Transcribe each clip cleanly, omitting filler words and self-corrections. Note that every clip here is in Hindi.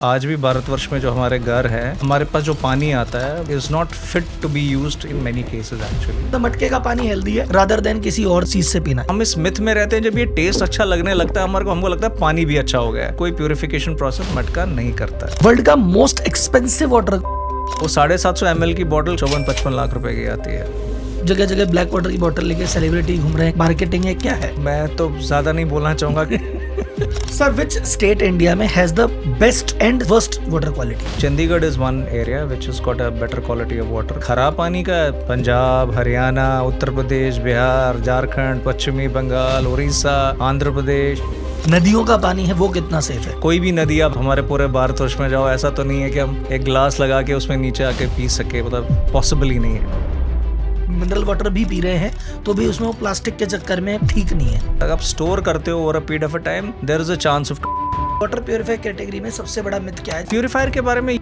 आज भी भारतवर्ष में जो हमारे घर हैं, हमारे पास जो पानी आता है is not fit to be used in many cases actually. तो मटके का पानी हेल्दी है रादर देन किसी और चीज से पीना। हम इस मिथ में रहते हैं जब ये टेस्ट अच्छा लगने लगता है हमको लगता है पानी भी अच्छा हो गया है। कोई प्यूरिफिकेशन प्रोसेस मटका नहीं करता है। वर्ल्ड का मोस्ट एक्सपेंसिव वाटर, वो 750 ml की बोतल 54-55 लाख रुपए की आती है। जगह जगह ब्लैक वाटर की बोतल लेके सेलिब्रिटी घूम रहे हैं। मार्केटिंग है क्या है? मैं तो ज्यादा नहीं बोलना चाहूंगा। सर, विच स्टेट इंडिया में has the best and worst water quality? Chandigarh is one area which has got a better quality of water. खराब पानी का पंजाब, हरियाणा, उत्तर प्रदेश, बिहार, झारखंड, पश्चिमी बंगाल, उड़ीसा, आंध्र प्रदेश। नदियों का पानी है वो कितना सेफ है? कोई भी नदी आप हमारे पूरे भारतवर्ष में जाओ, ऐसा तो नहीं है कि हम एक ग्लास लगा के उसमें नीचे आके पी सके, मतलब पॉसिबल ही नहीं है। मिनरल वाटर भी पी रहे हैं तो भी उसमें वो प्लास्टिक के चक्कर में ठीक नहीं है। अगर आप स्टोर करते हो over a period of a time, there is a chance of. Water purifier category में सबसे बड़ा मिथ क्या है? प्यूरिफायर के बारे में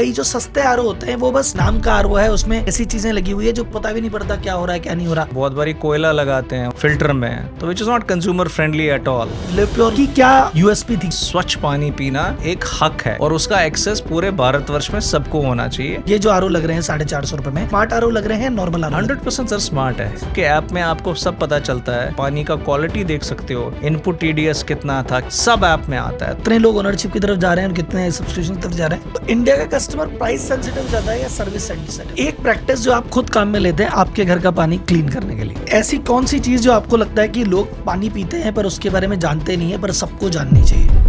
ये जो सस्ते आरओ होते हैं वो बस नाम का आरओ है, उसमें ऐसी चीजें लगी हुई है जो पता भी नहीं पड़ता क्या हो रहा है क्या नहीं हो रहा। बहुत बारी कोयला लगाते हैं फिल्टर में, तो which is not consumer friendly at all. Live pure की क्या यूएसपी थी? स्वच्छ पानी पीना एक हक है और उसका एक्सेस पूरे भारतवर्ष में सबको होना चाहिए। ये जो आरओ लग रहे हैं 450 रुपए में, स्मार्ट आरओ लग रहे हैं नॉर्मल आरओ? 100% सर स्मार्ट है कि ऐप में आपको सब पता चलता है, पानी का क्वालिटी देख सकते हो, इनपुट टीडीएस कितना था, सब ऐप में आता है। कितने लोग ओनरशिप की तरफ जा रहे हैं और कितने सब्सक्रिप्शन की तरफ जा रहे हैं। तो इंडिया का कस्टमर प्राइस सेंसिटिव ज्यादा है या सर्विस सेंसिटिव? एक प्रैक्टिस जो आप खुद काम में लेते हैं आपके घर का पानी क्लीन करने के लिए, ऐसी कौन सी चीज जो आपको लगता है कि लोग पानी पीते हैं पर उसके बारे में जानते नहीं है, पर सबको जाननी चाहिए?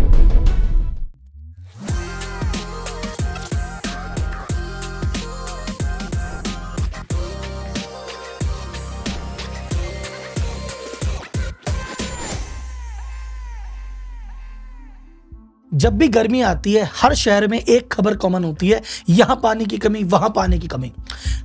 जब भी गर्मी आती है हर शहर में एक खबर कॉमन होती है, यहाँ पानी की कमी, वहां पानी की कमी।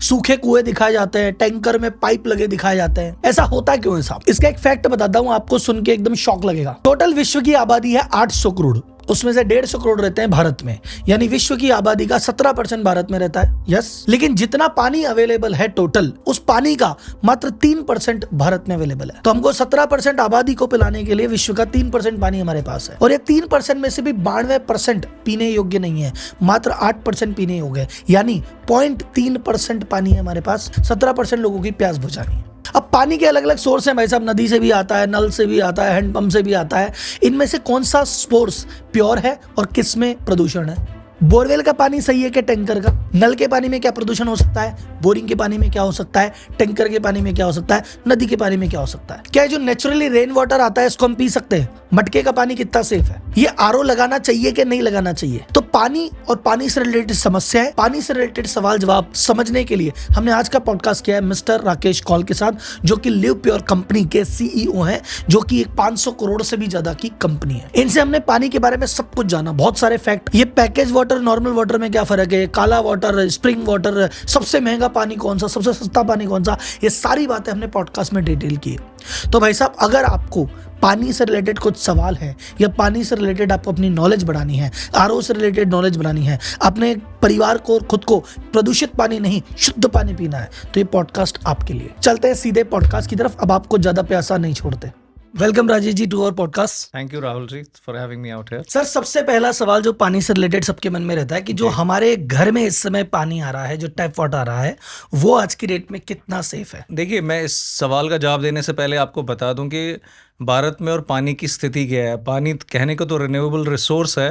सूखे कुएं दिखाए जाते हैं, टैंकर में पाइप लगे दिखाए जाते हैं। ऐसा होता क्यों है साहब? इसका एक फैक्ट बताता हूं आपको, सुन के एकदम शॉक लगेगा। टोटल विश्व की आबादी है 800 करोड़, उसमें से 150 करोड़ रहते हैं भारत में, यानी विश्व की आबादी का 17% भारत में रहता है। यस, लेकिन जितना पानी अवेलेबल है टोटल, उस पानी का मात्र 3% भारत में अवेलेबल है। तो हमको 17% आबादी को पिलाने के लिए विश्व का 3% पानी हमारे पास है, और ये 3% में से भी 92% पीने योग्य नहीं है, मात्र 8% पीने योग्य है, यानी 0.3% पानी है हमारे पास 17% लोगों की प्यास बुझानी है। अब पानी के अलग अलग सोर्स हैं भाई साहब, नदी से भी आता है, नल से भी आता है, हैंडपंप से भी आता है। इनमें से कौन सा सोर्स प्योर है और किस में प्रदूषण है? बोरवेल का पानी सही है कि टैंकर का? नल के पानी में क्या प्रदूषण हो सकता है? बोरिंग के पानी में क्या हो सकता है? टैंकर के पानी में क्या हो सकता है? नदी के पानी में क्या हो सकता है? क्या जो नेचुरली रेन वाटर आता है इसको हम पी सकते हैं? मटके का पानी कितना सेफ है? ये आरओ लगाना चाहिए कि नहीं लगाना चाहिए? तो पानी और पानी से रिलेटेड समस्याएं, पानी से रिलेटेड सवाल जवाब समझने के लिए हमने आज का पॉडकास्ट किया है मिस्टर राकेश कौल के साथ, जो कि लिव प्योर कंपनी के सीईओ हैं, जो कि एक 500 करोड़ से भी ज्यादा की कंपनी है। इनसे हमने पानी के बारे में सब कुछ जाना, बहुत सारे फैक्ट, ये पैकेज वाटर नॉर्मल वाटर में क्या फर्क है, काला वाटर, स्प्रिंग वाटर, सबसे महंगा पानी कौन सा, सबसे सस्ता पानी कौन सा, ये सारी बातें हमने पॉडकास्ट में डिटेल की है। तो भाई साहब, अगर आपको पानी से रिलेटेड कुछ सवाल है या पानी से रिलेटेड आपको अपनी नॉलेज बढ़ानी है, आरओ से रिलेटेड नॉलेज बढ़ानी है, अपने परिवार को और खुद को प्रदूषित पानी नहीं शुद्ध पानी पीना है, तो ये पॉडकास्ट आपके लिए। चलते हैं सीधे पॉडकास्ट की तरफ, अब आपको ज्यादा प्यासा नहीं छोड़ते। Welcome Rajesh ji to our podcast. Thank you Rahul ji for having me out here. Sir, सबसे पहला सवाल जो पानी से रिलेटेड सबके मन में रहता है कि जो हमारे घर में इस समय पानी आ रहा है, जो टैप वाटर आ रहा है, वो आज की डेट में कितना सेफ है? देखिए, मैं इस सवाल का जवाब देने से पहले आपको बता दूं कि भारत में और पानी की स्थिति क्या है। पानी कहने को तो रिन्यूएबल रिसोर्स है,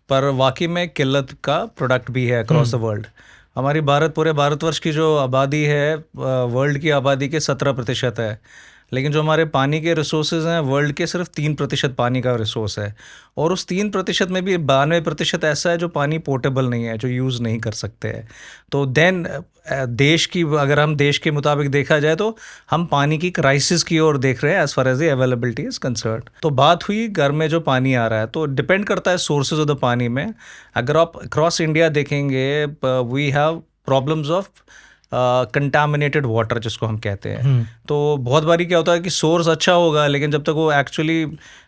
पर वाकई में किल्लत का प्रोडक्ट भी है अक्रॉस द वर्ल्ड। हमारी पूरे भारतवर्ष की जो आबादी है, वर्ल्ड की आबादी के 17% है, लेकिन जो हमारे पानी के रिसोर्सेज हैं वर्ल्ड के सिर्फ 3% पानी का रिसोर्स है, और उस 3% में भी 92% ऐसा है जो पानी पोर्टेबल नहीं है, जो यूज़ नहीं कर सकते हैं। तो देन अगर हम देश के मुताबिक देखा जाए तो हम पानी की क्राइसिस की ओर देख रहे हैं as far as the availability is concern. तो बात हुई घर में जो पानी आ रहा है, तो डिपेंड करता है सोर्सेज ऑफ द पानी में। अगर आप अक्रॉस इंडिया देखेंगे, we have problems of contaminated water जिसको हम कहते हैं। तो बहुत बारी क्या होता है कि सोर्स अच्छा होगा, लेकिन जब तक वो एक्चुअली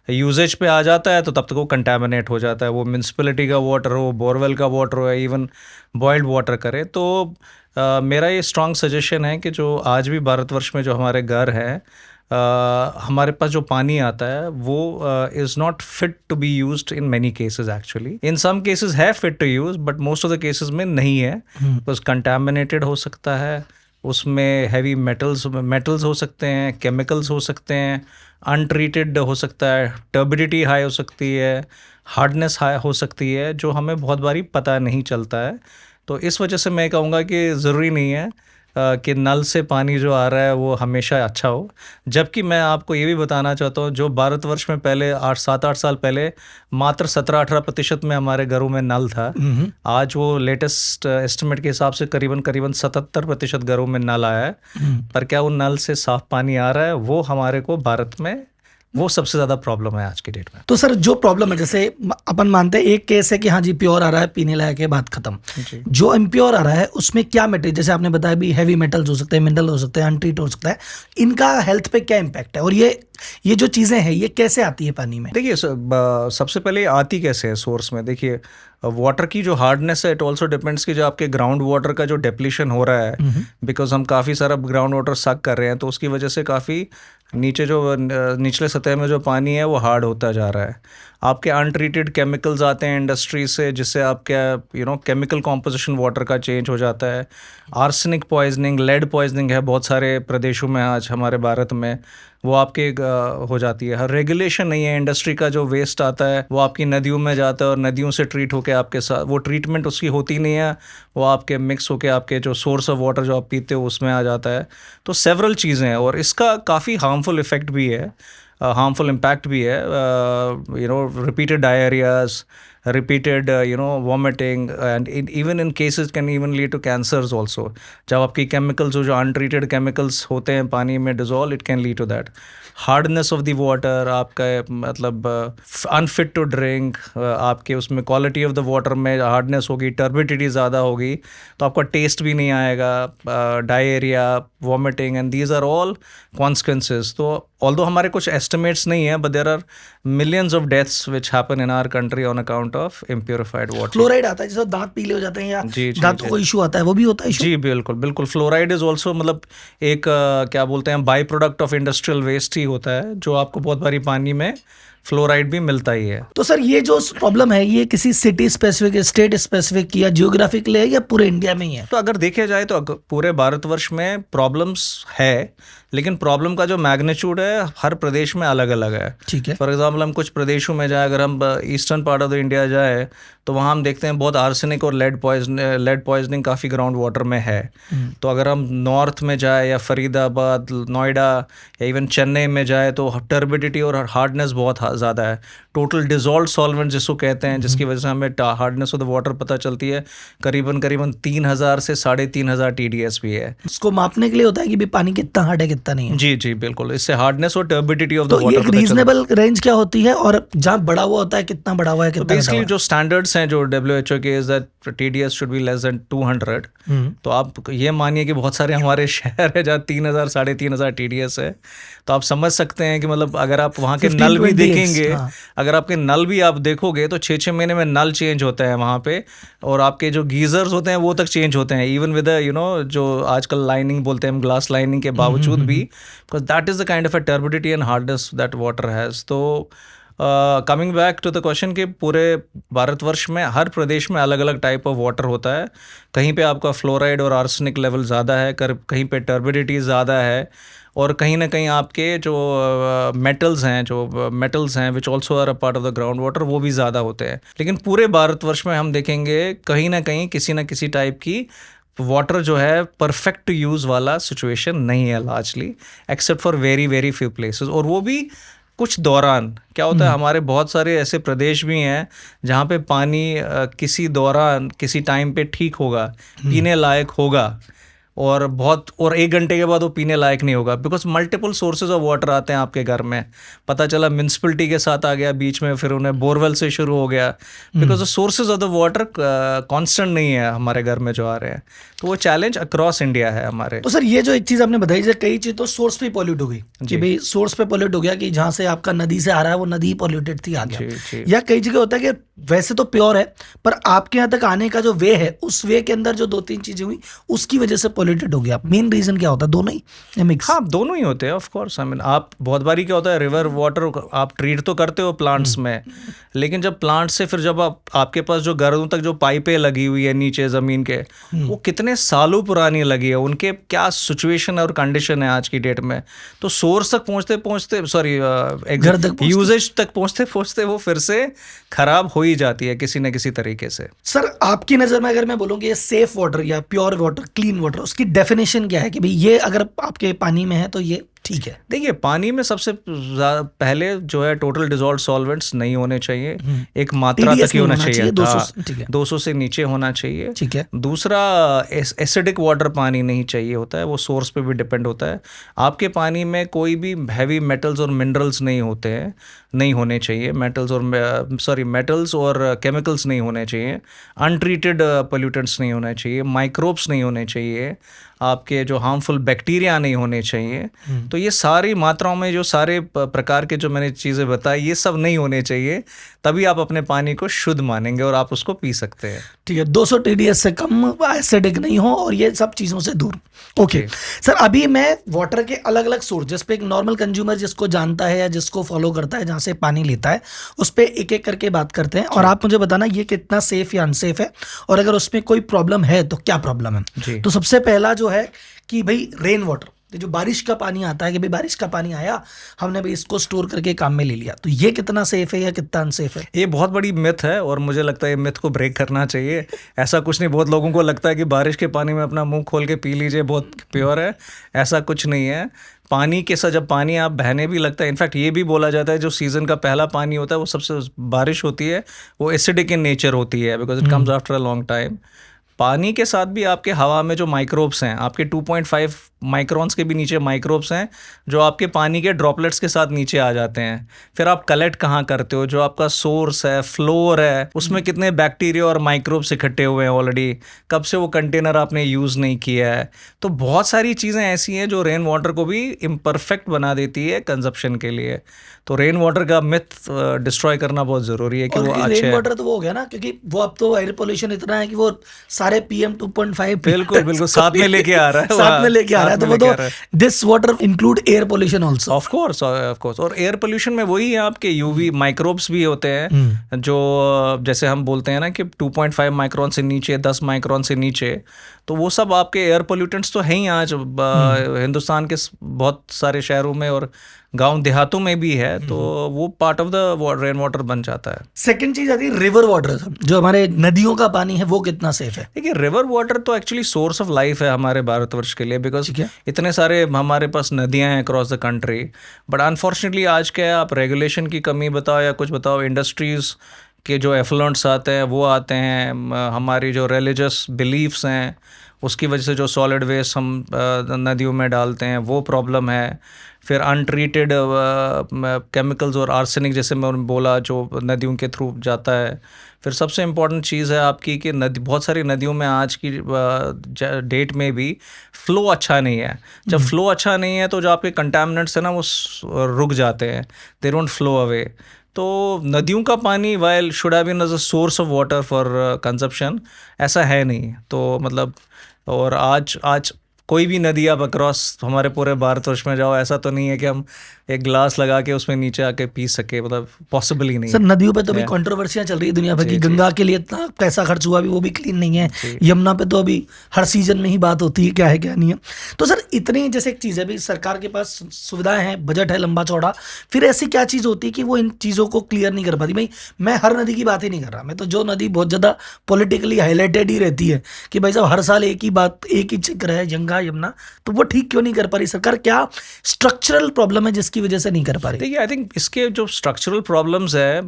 यूजेज पे आ जाता है तो तब तक वो कंटामिनेट हो जाता है। वो म्यूनसिपैलिटी का वाटर हो, बोरवेल का वाटर हो, इवन बॉइल्ड वाटर करे। तो मेरा ये स्ट्रॉन्ग सजेशन है कि जो आज भी भारतवर्ष में जो हमारे घर हैं, हमारे पास जो पानी आता है वो is not fit to be used in many cases actually. In some cases है fit to use but most of the cases में नहीं है. बिकॉज कंटामिनेटेड हो सकता है, उसमें हैवी मेटल्स हो सकते हैं, केमिकल्स हो सकते हैं, अनट्रीटेड हो सकता है, टर्बिडिटी हाई हो सकती है, हार्डनेस हाई हो सकती है, जो हमें बहुत बारी पता नहीं चलता है. तो इस वजह से मैं कहूँगा कि ज़रूरी नहीं है कि नल से पानी जो आ रहा है वो हमेशा अच्छा हो. जबकि मैं आपको ये भी बताना चाहता हूँ, जो भारतवर्ष में पहले 7-8 साल पहले मात्र 17-18% में हमारे घरों में नल था, आज वो लेटेस्ट एस्टिमेट के हिसाब से करीबन 77% घरों में नल आया है. पर क्या वो नल से साफ पानी आ रहा है, वो हमारे को भारत में वो सबसे ज़्यादा प्रॉब्लम है आज की डेट में. तो सर जो प्रॉब्लम है, जैसे अपन मानते हैं एक केस है कि हाँ जी प्योर आ रहा है, पीने लायक है, बात खत्म. जो इम्प्योर आ रहा है उसमें क्या मटेरियल, जैसे आपने बताया भी हैवी मेटल्स हो सकते हैं, मिनरल हो सकते हैं, अनट्रीट हो सकता है, इनका हेल्थ पे क्या इम्पैक्ट है, और ये जो चीज़ें हैं ये कैसे आती है पानी में? देखिए, सबसे पहले आती कैसे है सोर्स में. देखिए, वाटर की जो हार्डनेस है इट ऑल्सो डिपेंड्स कि जो आपके ग्राउंड वाटर का जो डिप्लीशन हो रहा है, बिकॉज हम काफ़ी सारा ग्राउंड वाटर सक कर रहे हैं, तो उसकी वजह से काफ़ी नीचे जो निचले सतह में जो पानी है वो हार्ड होता जा रहा है. आपके अनट्रीटेड केमिकल्स आते हैं इंडस्ट्री से, जिससे आपका केमिकल कॉम्पोजिशन वाटर का चेंज हो जाता है. आर्सेनिक पॉइजनिंग, लेड पॉइजनिंग है बहुत सारे प्रदेशों में आज हमारे भारत में, वो आपके हो जाती है. हर रेगुलेशन नहीं है. इंडस्ट्री का जो वेस्ट आता है वो आपकी नदियों में जाता है और नदियों से ट्रीट होकर आपके साथ, वो ट्रीटमेंट उसकी होती नहीं है, वो आपके मिक्स होकर आपके जो सोर्स ऑफ वाटर जो आप पीते हो उसमें आ जाता है. तो सेवरल चीज़ें हैं और इसका काफ़ी हार्मफुल इफेक्ट भी है, हार्मफुल इम्पैक्ट भी है. Repeated diarrhoeas, repeated vomiting, and even in cases can even lead to cancers also. जब आपकी chemicals जो untreated chemicals होते हैं पानी में dissolve, it can lead to that. Hardness of the water, आपका मतलब unfit to drink, आपके उसमें quality of the water में hardness होगी, turbidity ज़्यादा होगी, तो आपका taste भी नहीं आएगा, diarrhea, vomiting, and these are all consequences. तो although हमारे कुछ estimates नहीं है, but there are millions of deaths which happen in our country on account of impurified water. Fluoride आता है, जैसे दांत पीले हो जाते हैं या दांतों को इशू आता है, वो भी होता है इशू? जी बिल्कुल बिल्कुल. फ्लोराइड इज ऑल्सो मतलब एक क्या बोलते हैं, by product of industrial waste ही होता है, जो आपको बहुत बारी पानी में फ्लोराइड भी मिलता ही है. तो सर ये जो प्रॉब्लम है ये किसी सिटी स्पेसिफिक, स्टेट स्पेसिफिक या जियोग्राफिक ले या पूरे इंडिया में ही है? तो अगर देखा जाए तो पूरे भारतवर्ष में प्रॉब्लम्स है, लेकिन प्रॉब्लम का जो मैग्नीट्यूड है हर प्रदेश में अलग अलग है. ठीक है. फॉर एग्जांपल हम कुछ प्रदेशों में जाए, अगर हम eastern part of the India जाए तो वहाँ हम देखते हैं बहुत आर्सेनिक और लेड पॉइजनिंग काफ़ी ग्राउंड वाटर में है. तो अगर हम नॉर्थ में जाए या फरीदाबाद, नोएडा या इवन चेन्नई में जाए तो टर्बिडिटी और हार्डनेस बहुत ज़्यादा है. टोटल डिजॉल्व सॉल्वेंट जिसको कहते हैं, जिसकी वजह से हमें हार्डनेस ऑफ द वाटर पता चलती है, करीबन 3,000 से 3,500 TDS भी है. इसको मापने के लिए होता है कि भी पानी कितना हार्ड है कितना नहीं है? जी जी बिल्कुल. इससे हार्डनेस और टर्बिडिटी ऑफ द वाटर. तो ये रीजनेबल रेंज क्या होती है, और जहाँ बड़ा हुआ होता है कितना बड़ा हुआ है, कितना? बेसिकली जो स्टैंडर्ड्स हैं जो WHO के is that TDS should be less than 200. तो आप ये मानिए कि बहुत सारे हमारे शहर है जहाँ 3,000 3,500 TDS है. तो आप समझ सकते हैं कि मतलब अगर आप वहाँ के नल भी देखेंगे, अगर आपके नल भी आप देखोगे तो 6-6 महीने में नल चेंज होता है वहाँ पे, और आपके जो गीजर्स होते हैं वो तक चेंज होते हैं, इवन विद जो आजकल लाइनिंग बोलते हैं हम, ग्लास लाइनिंग के बावजूद भी, because that is the kind of a turbidity and hardness that water has. तो coming back to the question कि पूरे भारतवर्ष में हर प्रदेश में अलग अलग टाइप ऑफ वाटर होता है. कहीं पे आपका फ्लोराइड और आर्सेनिक लेवल ज़्यादा है, कहीं पे टर्बिडिटी ज़्यादा है, और कहीं ना कहीं आपके जो मेटल्स हैं which also are a part of the ground water, वो भी ज़्यादा होते हैं. लेकिन पूरे भारतवर्ष में हम देखेंगे कहीं ना कहीं किसी न किसी टाइप की वाटर जो है परफेक्ट यूज़ वाला सिचुएशन नहीं है largely, except for very very few places. और वो भी कुछ दौरान क्या होता है, हमारे बहुत सारे ऐसे प्रदेश भी हैं जहाँ पे पानी किसी दौरान किसी टाइम पे ठीक होगा, पीने लायक होगा, और 1 घंटे के बाद वो पीने लायक नहीं होगा, because multiple sources of water आते हैं आपके घर में. पता चला म्यूनसिपलिटी के साथ आ गया बीच में, फिर उन्हें बोरवेल से शुरू हो गया, because the sources of the water constant नहीं है हमारे घर में जो आ रहे हैं. तो वो चैलेंज अक्रॉस इंडिया है हमारे. तो सर ये जो एक चीज़ आपने बताई, जैसे कई चीज़ तो सोर्स पे पॉल्यूट हो गई कि भाई सोर्स पे पॉल्यूट हो गया, कि जहाँ से आपका नदी से आ रहा है वो नदी पॉल्यूटेड थी, आ गया. या कई जगह होता है कि वैसे तो प्योर है पर आपके यहाँ तक आने का जो वे है, उस वे के अंदर जो 2-3 चीज़ें हुई उसकी वजह से पोल्यूटेड हो गया, मेन रीजन क्या होता है? दोनों ही या मिक्स? हाँ, दोनों ही होते हैं ऑफ कोर्स। आई मीन आप बहुत बारी क्या होता है, रिवर वाटर आप ट्रीट तो करते हो प्लांट्स में, लेकिन जब प्लांट से फिर जब आपके पास जो घरों तक जो पाइपें लगी हुई है नीचे ज़मीन के, वो कितने सालों पुरानी लगी है, उनके क्या सिचुएशन और कंडीशन है आज की डेट में, तो सोर्स तक पहुँचते पहुँचते सॉरी यूजेज तक पहुँचते पहुँचते वो फिर से खराब हो ही जाती है किसी न किसी तरीके से। सर आपकी नज़र में अगर मैं बोलूँ कि ये सेफ वाटर या प्योर वाटर, क्लीन वाटर, उसकी डेफिनेशन क्या है कि भाई ये अगर आपके पानी में है तो ये ठीक है? देखिए, पानी में सबसे पहले जो है टोटल डिजॉल्व सॉल्वेंट्स नहीं होने चाहिए, एक मात्रा TDS तक ही होना नहीं चाहिए, 200, ठीक है, 200 से नीचे होना चाहिए। ठीक है। दूसरा, एसिडिक वाटर पानी नहीं चाहिए होता है, वो सोर्स पे भी डिपेंड होता है। आपके पानी में कोई भी हैवी मेटल्स और मिनरल्स नहीं होते हैं, नहीं होने चाहिए। मेटल्स और केमिकल्स नहीं होने चाहिए, अनट्रीटेड पोल्यूटेंट्स नहीं होने चाहिए, माइक्रोब्स नहीं होने चाहिए, आपके जो हार्मफुल बैक्टीरिया नहीं होने चाहिए। तो ये सारी मात्राओं में जो सारे प्रकार के जो मैंने चीज़ें बताई, ये सब नहीं होने चाहिए, तभी आप अपने पानी को शुद्ध मानेंगे और आप उसको पी सकते हैं। ठीक है, 200 TDS से कम, एसिडिक नहीं हो और ये सब चीज़ों से दूर। ओके सर, अभी मैं वाटर के अलग अलग सोर्स, जिस पे एक नॉर्मल कंज्यूमर जिसको जानता है या जिसको फॉलो करता है, जहाँ से पानी लेता है, उस पर एक एक करके बात करते हैं और आप मुझे बताना ये कितना सेफ या अनसेफ है, और अगर उसमें कोई प्रॉब्लम है तो क्या प्रॉब्लम है। तो सबसे पहला जो है कि भाई रेन वाटर, जो बारिश का पानी आता है कि भाई बारिश का पानी आया, हमने भी इसको स्टोर करके काम में ले लिया, तो ये कितना सेफ है या कितना अनसेफ है? ये बहुत बड़ी मिथ है और मुझे लगता है ये मिथ को ब्रेक करना चाहिए। ऐसा कुछ नहीं, बहुत लोगों को लगता है कि बारिश के पानी में अपना मुंह खोल के पी लीजिए, बहुत प्योर है, ऐसा कुछ नहीं है। पानी के साथ जब पानी आप बहने भी लगता है, इनफैक्ट ये भी बोला जाता है जो सीज़न का पहला पानी होता है वो सबसे बारिश होती है, वो एसिडिक इन नेचर होती है, because it comes after a long time. पानी के साथ भी आपके हवा में जो माइक्रोब्स हैं, आपके 2.5 माइक्रोन्स के भी नीचे माइक्रोब्स हैं, जो आपके पानी के ड्रॉपलेट्स के साथ नीचे आ जाते हैं। फिर आप कलेक्ट कहाँ करते हो, जो आपका सोर्स है, फ्लोर है, उसमें कितने बैक्टीरिया और माइक्रोब्स इकट्ठे हुए हैं ऑलरेडी, कब से वो कंटेनर आपने यूज़ नहीं किया है। तो बहुत सारी चीज़ें ऐसी हैं जो रेन वाटर को भी इम्परफेक्ट बना देती है कंजप्शन के लिए। तो रेन वाटर का मिथ डिस्ट्रॉय करना बहुत ज़रूरी है कि वो अच्छे रेन वाटर तो वो हो गया ना, क्योंकि वो अब तो एयर पोल्यूशन इतना है कि वो सारे PM 2.5 बिल्कुल साथ में लेके आ रहा है, साथ में लेके आ रहा है, तो वो तो this water include air pollution also. Of course और एयर पोल्यूशन में वही है, आपके यूवी माइक्रोब्स भी होते हैं, जो जैसे हम बोलते हैं ना कि 2.5 माइक्रोन से नीचे, 10 माइक्रोन से नीचे, तो वो सब आपके एयर पोल्यूटेंट्स तो हैं ही आज हिंदुस्तान के बहुत सारे शहरों में और गांव देहातों में भी है, तो वो part of the rain water बन जाता है। सेकंड चीज आती है रिवर वाटर, जो हमारे नदियों का पानी है, वो कितना सेफ है? देखिए, रिवर वाटर तो एक्चुअली सोर्स ऑफ लाइफ है हमारे भारतवर्ष के लिए, बिकॉज इतने सारे हमारे पास नदियां हैं across the country, but unfortunately आज क्या है, आप रेगुलेशन की कमी बताओ या कुछ बताओ, इंडस्ट्रीज के जो एफ्लुएंट्स आते हैं वो आते हैं, हमारी जो रिलीजियस बिलीफ्स हैं उसकी वजह से जो सॉलिड वेस्ट हम नदियों में डालते हैं वो प्रॉब्लम है। फिर अनट्रीटेड केमिकल्स और आर्सेनिक, जैसे मैं बोला, जो नदियों के थ्रू जाता है। फिर सबसे इम्पॉर्टेंट चीज़ है आपकी कि नदी, बहुत सारी नदियों में आज की डेट में भी फ़्लो अच्छा नहीं है। जब फ़्लो अच्छा नहीं है तो जो आपके कंटामिनेंट्स हैं ना वो रुक जाते हैं, दे डोंट फ्लो अवे। तो नदियों का पानी while should have been as a source of water for consumption, ऐसा है नहीं। तो मतलब, और आज कोई भी नदी आप अक्रॉस हमारे पूरे भारतवर्ष में जाओ, ऐसा तो नहीं है कि हम एक ग्लास लगा के उसमें नीचे आके पी सके, मतलब पॉसिबल ही नहीं। सर नदियों पे तो भी कंट्रोवर्सियां चल रही है दुनिया भर की, गंगा के लिए इतना पैसा खर्च हुआ, अभी वो भी क्लीन नहीं है, यमुना पे तो अभी हर सीजन में ही बात होती है क्या है क्या नहीं है। तो सर इतनी, जैसे एक चीज़ है भाई, सरकार के पास सुविधाएं हैं, बजट है लंबा चौड़ा, फिर ऐसी क्या चीज़ होती है कि वो इन चीज़ों को क्लियर नहीं कर पाती? भाई मैं हर नदी की बात ही नहीं कर रहा, मैं तो जो नदी बहुत ज़्यादा पॉलिटिकली हाईलाइटेड ही रहती है कि भाई साहब हर साल एक ही बात, एक ही चक्कर है, गंगा यमुना, तो वो ठीक क्यों नहीं कर पा रही सरकार? क्या स्ट्रक्चरल प्रॉब्लम है जिसकी वजह से नहीं कर पा रही? देखिए, आई थिंक इसके जो स्ट्रक्चरल प्रॉब्लम्स है,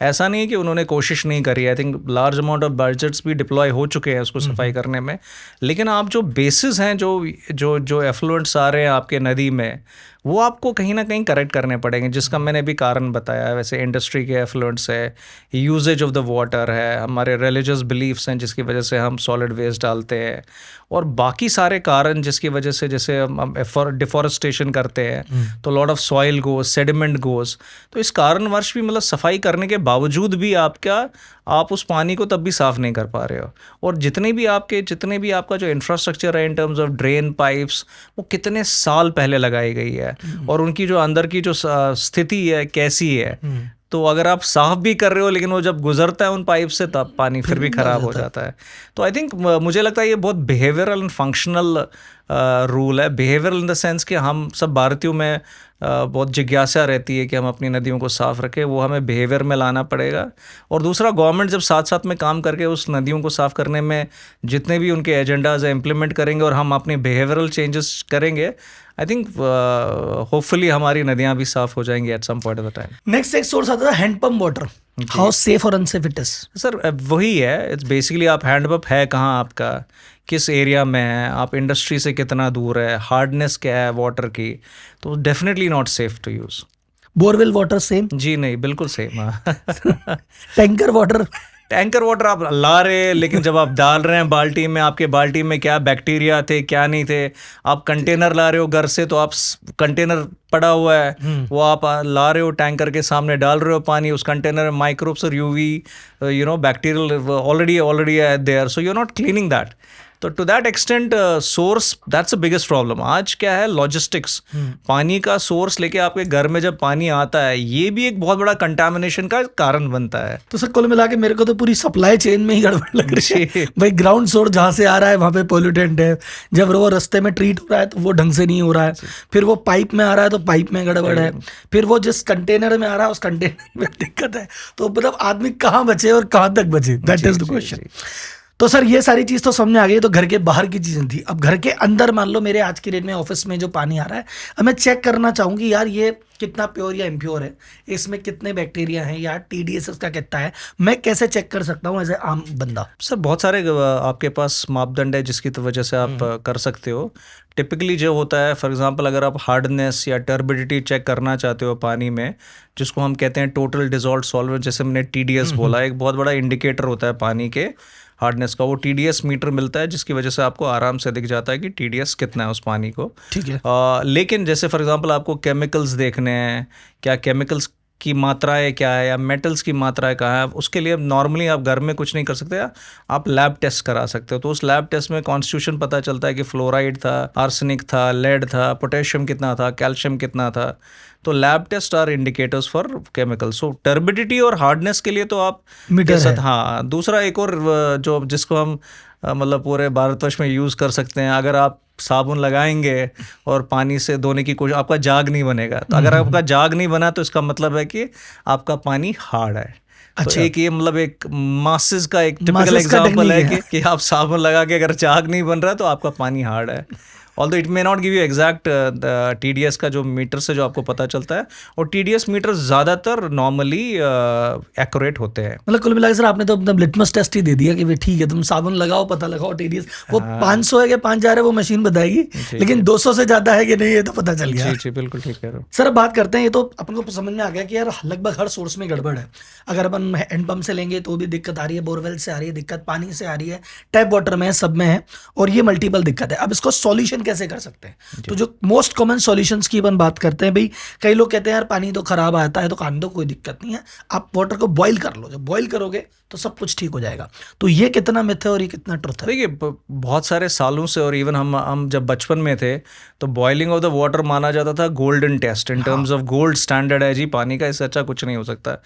ऐसा नहीं है कि उन्होंने कोशिश नहीं करी। I think large amount of budgets भी डिप्लॉय हो चुके हैं उसको सफाई करने में, लेकिन आप जो बेसिस हैं, जो एफ्लुएंट्स आ रहे हैं आपके नदी में, वो आपको कहीं ना कहीं करेक्ट करने पड़ेंगे, जिसका मैंने भी कारण बताया है। वैसे इंडस्ट्री के एफ्लुएंट्स है, यूजेज ऑफ द वाटर है, हमारे रिलीजियस बिलीफ्स हैं जिसकी वजह से हम सॉलिड वेस्ट डालते हैं, और बाकी सारे कारण जिसकी वजह से, जैसे हम डिफॉरेस्टेशन करते हैं तो lot of soil goes, sediment goes. तो इस कारणवश भी मतलब सफाई करने के बावजूद भी आपका आप उस पानी को तब भी साफ़ नहीं कर पा रहे हो। और जितने भी आपका जो इंफ्रास्ट्रक्चर है इन टर्म्स ऑफ ड्रेन पाइप्स, वो कितने साल पहले लगाई गई है और उनकी जो अंदर की जो स्थिति है कैसी है। तो अगर आप साफ भी कर रहे हो लेकिन वो जब गुजरता है उन पाइप से तब पानी फिर भी ख़राब हो जाता है। तो आई थिंक मुझे लगता है ये बहुत बिहेवियरल एंड फंक्शनल रूल है। बिहेवियरल इन द सेंस कि हम सब भारतीयों में बहुत जिज्ञासा रहती है कि हम अपनी नदियों को साफ़ रखें, वो हमें बिहेवियर में लाना पड़ेगा। और दूसरा, गवर्नमेंट जब साथ साथ में काम करके उस नदियों को साफ़ करने में जितने भी उनके एजेंडाज इम्प्लीमेंट करेंगे और हम अपने बिहेवियरल चेंजेस करेंगे, आई थिंक होपफुली हमारी नदियाँ भी साफ़ हो जाएंगी at some point of the time. Next एक सोर्स आता है हैंडपंप वाटर, हाउ सेफ और अनसेफ इट इज? सर वही है, इट्स बेसिकली आप हैंडपंप है कहाँ आपका, किस एरिया में है, आप इंडस्ट्री से कितना दूर है, हार्डनेस क्या है वाटर की, तो definitely not safe to use. Borewell water same? जी नहीं, बिल्कुल same. Tanker water? Tanker water आप ला रहे, लेकिन जब आप डाल रहे हैं बाल्टी में, आपके बाल्टी में क्या बैक्टीरिया थे क्या नहीं थे। आप कंटेनर ला रहे हो घर से, तो आप कंटेनर पड़ा हुआ है वो आप ला रहे हो, टैंकर के सामने डाल रहे हो पानी, उस कंटेनर में माइक्रोब्स और यूवी बैक्टीरियल ऑलरेडी है there, so you are not cleaning that. तो to that extent source, that's the biggest problem. आज क्या है, लॉजिस्टिक्स, पानी का सोर्स लेके आपके घर में जब पानी आता है, ये भी एक बहुत बड़ा कंटामिनेशन का कारण बनता है। तो सर कुल मिला के मेरे को तो पूरी सप्लाई चेन में ही गड़बड़ लग रही है भाई। ग्राउंड सोर्स जहाँ से आ रहा है वहाँ पे पोल्यूटेंट है, जब वो रास्ते में ट्रीट हो रहा है तो वो ढंग से नहीं हो रहा है, फिर वो पाइप में आ रहा है तो पाइप में गड़बड़ है, फिर वो जिस कंटेनर में आ रहा है उस कंटेनर में दिक्कत है। तो मतलब आदमी कहाँ बचे और कहाँ तक बचे, दैट इज द क्वेश्चन। तो सर ये सारी चीज़ तो समझ आ गई, तो घर के बाहर की चीज़ें थी। अब घर के अंदर मान लो मेरे आज की डेट में ऑफिस में जो पानी आ रहा है, अब मैं चेक करना चाहूँगी यार ये कितना प्योर या इम्प्योर है, इसमें कितने बैक्टीरिया हैं या TDS इसका कितना है, मैं कैसे चेक कर सकता हूँ एज ए आम बंदा? सर बहुत सारे आपके पास मापदंड है जिसकी तो वजह से आप कर सकते हो। टिपिकली जो होता है, फॉर एग्जांपल अगर आप हार्डनेस या टर्बिडिटी चेक करना चाहते हो पानी में, जिसको हम कहते हैं टोटल डिसॉल्व्ड सॉल्वेंट, जैसे मैंने TDS बोला, एक बहुत बड़ा इंडिकेटर होता है पानी के हार्डनेस का। वो TDS मीटर मिलता है जिसकी वजह से आपको आराम से दिख जाता है कि TDS कितना है उस पानी को। ठीक है। लेकिन जैसे फॉर एग्जांपल आपको केमिकल्स देखने हैं, क्या केमिकल्स की मात्राएं क्या है या मेटल्स की मात्राएं कहाँ है, उसके लिए नॉर्मली आप घर में कुछ नहीं कर सकते, आप लैब टेस्ट करा सकते हो। तो उस लैब टेस्ट में कॉन्स्टिट्यूशन पता चलता है कि फ्लोराइड था, आर्सेनिक था, लेड था, पोटेशियम कितना था, कैल्शियम कितना था। तो lab test are indicators for chemicals. So turbidity और हार्डनेस के लिए तो आप मीटर है। हाँ, दूसरा एक और जो जिसको हम मतलब पूरे भारतवर्ष में यूज़ कर सकते हैं, अगर आप साबुन लगाएंगे और पानी से धोने की कोशिश, आपका जाग नहीं बनेगा। तो अगर आपका जाग नहीं बना तो इसका मतलब है कि आपका पानी हार्ड है। अच्छा। तो एक ये मतलब एक मासेस का एक टिपिकल एग्जांपल है कि आप साबुन लगा के अगर जाग नहीं बन रहा है तो आपका पानी हार्ड है। Although it may not give you exact TDS का जो मीटर से जो आपको पता चलता है, और TDS मीटर ज़्यादातर नॉर्मली एक्यूरेट होते हैं। मतलब कुल मिला के सर आपने तो मतलब लिटमस टेस्ट ही दे दिया कि भाई ठीक है, तुम साबुन लगाओ, पता लगाओ TDS। वो 500 है कि 5000 है वो मशीन बताएगी, लेकिन 200 से ज़्यादा है कि नहीं ये तो पता चल गया। जी जी बिल्कुल ठीक कह रहे हो सर अब बात करते हैं, ये तो अपन को समझ में आ गया कि यार लगभग हर सोर्स में गड़बड़ है। अगर अपन हैंडपंप से लेंगे तो भी दिक्कत आ रही है, बोरवेल से आ रही है दिक्कत, पानी से आ रही है, टैप वाटर में है, सब में है, और ये मल्टीपल दिक्कत है। अब इसको सॉल्यूशन कैसे कर सकते हैं? तो जो मोस्ट कॉमन सॉल्यूशंस की अपन बात करते हैं, भाई कई लोग कहते हैं यार पानी तो खराब आता है तो खाने दो, कोई दिक्कत नहीं है, आप वाटर को बॉईल कर लो, जब बॉईल करोगे तो सब कुछ ठीक हो जाएगा। तो ये कितना मिथ है और ये कितना ट्रुथ है? देखिए बहुत सारे सालों से, और इवन हम जब बचपन में थे तो बॉइलिंग ऑफ द वाटर माना जाता था golden test, in terms of gold standard है जी पानी का, इससे अच्छा कुछ नहीं हो सकता।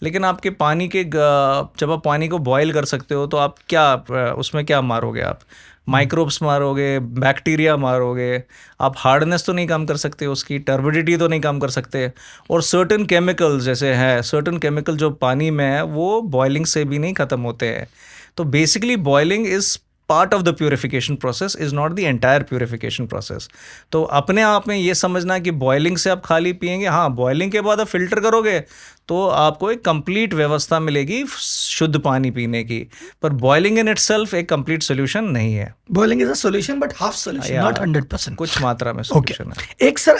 लेकिन आपके पानी के जब आप पानी को बॉयल कर सकते हो तो आप क्या उसमें क्या मारोगे? आप माइक्रोब्स मारोगे, बैक्टीरिया मारोगे, आप हार्डनेस तो नहीं कम कर सकते, उसकी टर्बिडिटी तो नहीं कम कर सकते। और सर्टन केमिकल्स जैसे है, सर्टन केमिकल जो पानी में है वो बॉइलिंग से भी नहीं ख़त्म होते हैं। तो basically boiling is part of the purification process, is not the entire purification process. तो अपने आप में ये समझना कि बॉइलिंग से आप खाली पिएंगे, हाँ बॉइलिंग के बाद आप फिल्टर करोगे तो आपको एक कंप्लीट व्यवस्था मिलेगी शुद्ध पानी पीने की, पर बॉइलिंग इन इटसेल्फ एक कंप्लीट सोल्यूशन नहीं है। Boiling is a solution but half solution, not 100%। कुछ मात्रा में सोल्यूशन है। एक सर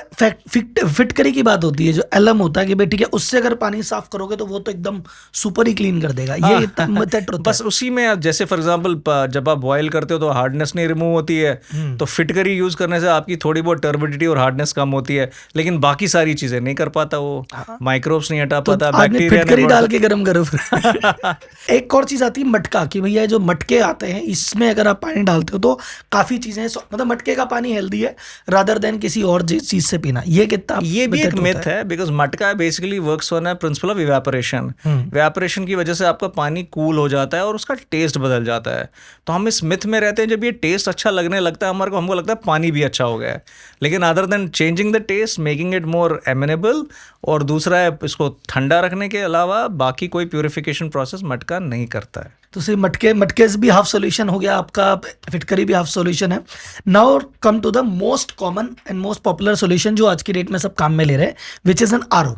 फिटकरी की बात होती है, जो एलम होता है कि भाई ठीक है उससे अगर पानी साफ करोगे तो वो तो एकदम सुपर ही क्लीन कर देगा, ये बस उसी में जैसे फॉर एग्जांपल जब आप बॉयल करते हो तो हार्डनेस नहीं रिमूव होती है, तो फिटकरी यूज करने से आपकी थोड़ी बहुत टर्बिडिटी और हार्डनेस कम होती है, लेकिन बाकी सारी चीजें नहीं कर पाता वो, माइक्रोब्स नहीं हटा पाता, जाता है, आदमी बैक्टीरिया फिटकरी नहीं डाल बढ़ता। के गर्म करो फिर। एक और चीज आती है मटका, कि भैया जो मटके आते हैं इसमें अगर आप पानी डालते हो तो काफी चीजें मतलब मटके का पानी हेल्दी है रादर देन किसी और चीज से पीना, ये कितना ये भी एक बेटर होता मिथ है, बिकॉज मटका बेसिकली वर्क्स ऑन है principle of evaporation. Hmm. Evaporation की वजह से आपका पानी कूल हो जाता है और उसका टेस्ट बदल जाता है। तो हम इस मिथ में रहते हैं, जब ये टेस्ट अच्छा लगने लगता है हमारे को, हमको लगता है पानी भी अच्छा हो गया है। लेकिन other than changing the taste, making it more amenable, और दूसरा है इसको ठंडा रखने के अलावा बाकी कोई प्यूरिफिकेशन प्रोसेस मटका नहीं करता है। तो सिर्फ मटके से भी हाफ सॉल्यूशन हो गया आपका, फिटकरी भी हाफ सॉल्यूशन है। Now come to the most common and most popular solution जो आज की डेट में सब काम में ले रहे हैं, विच इज एन आरओ।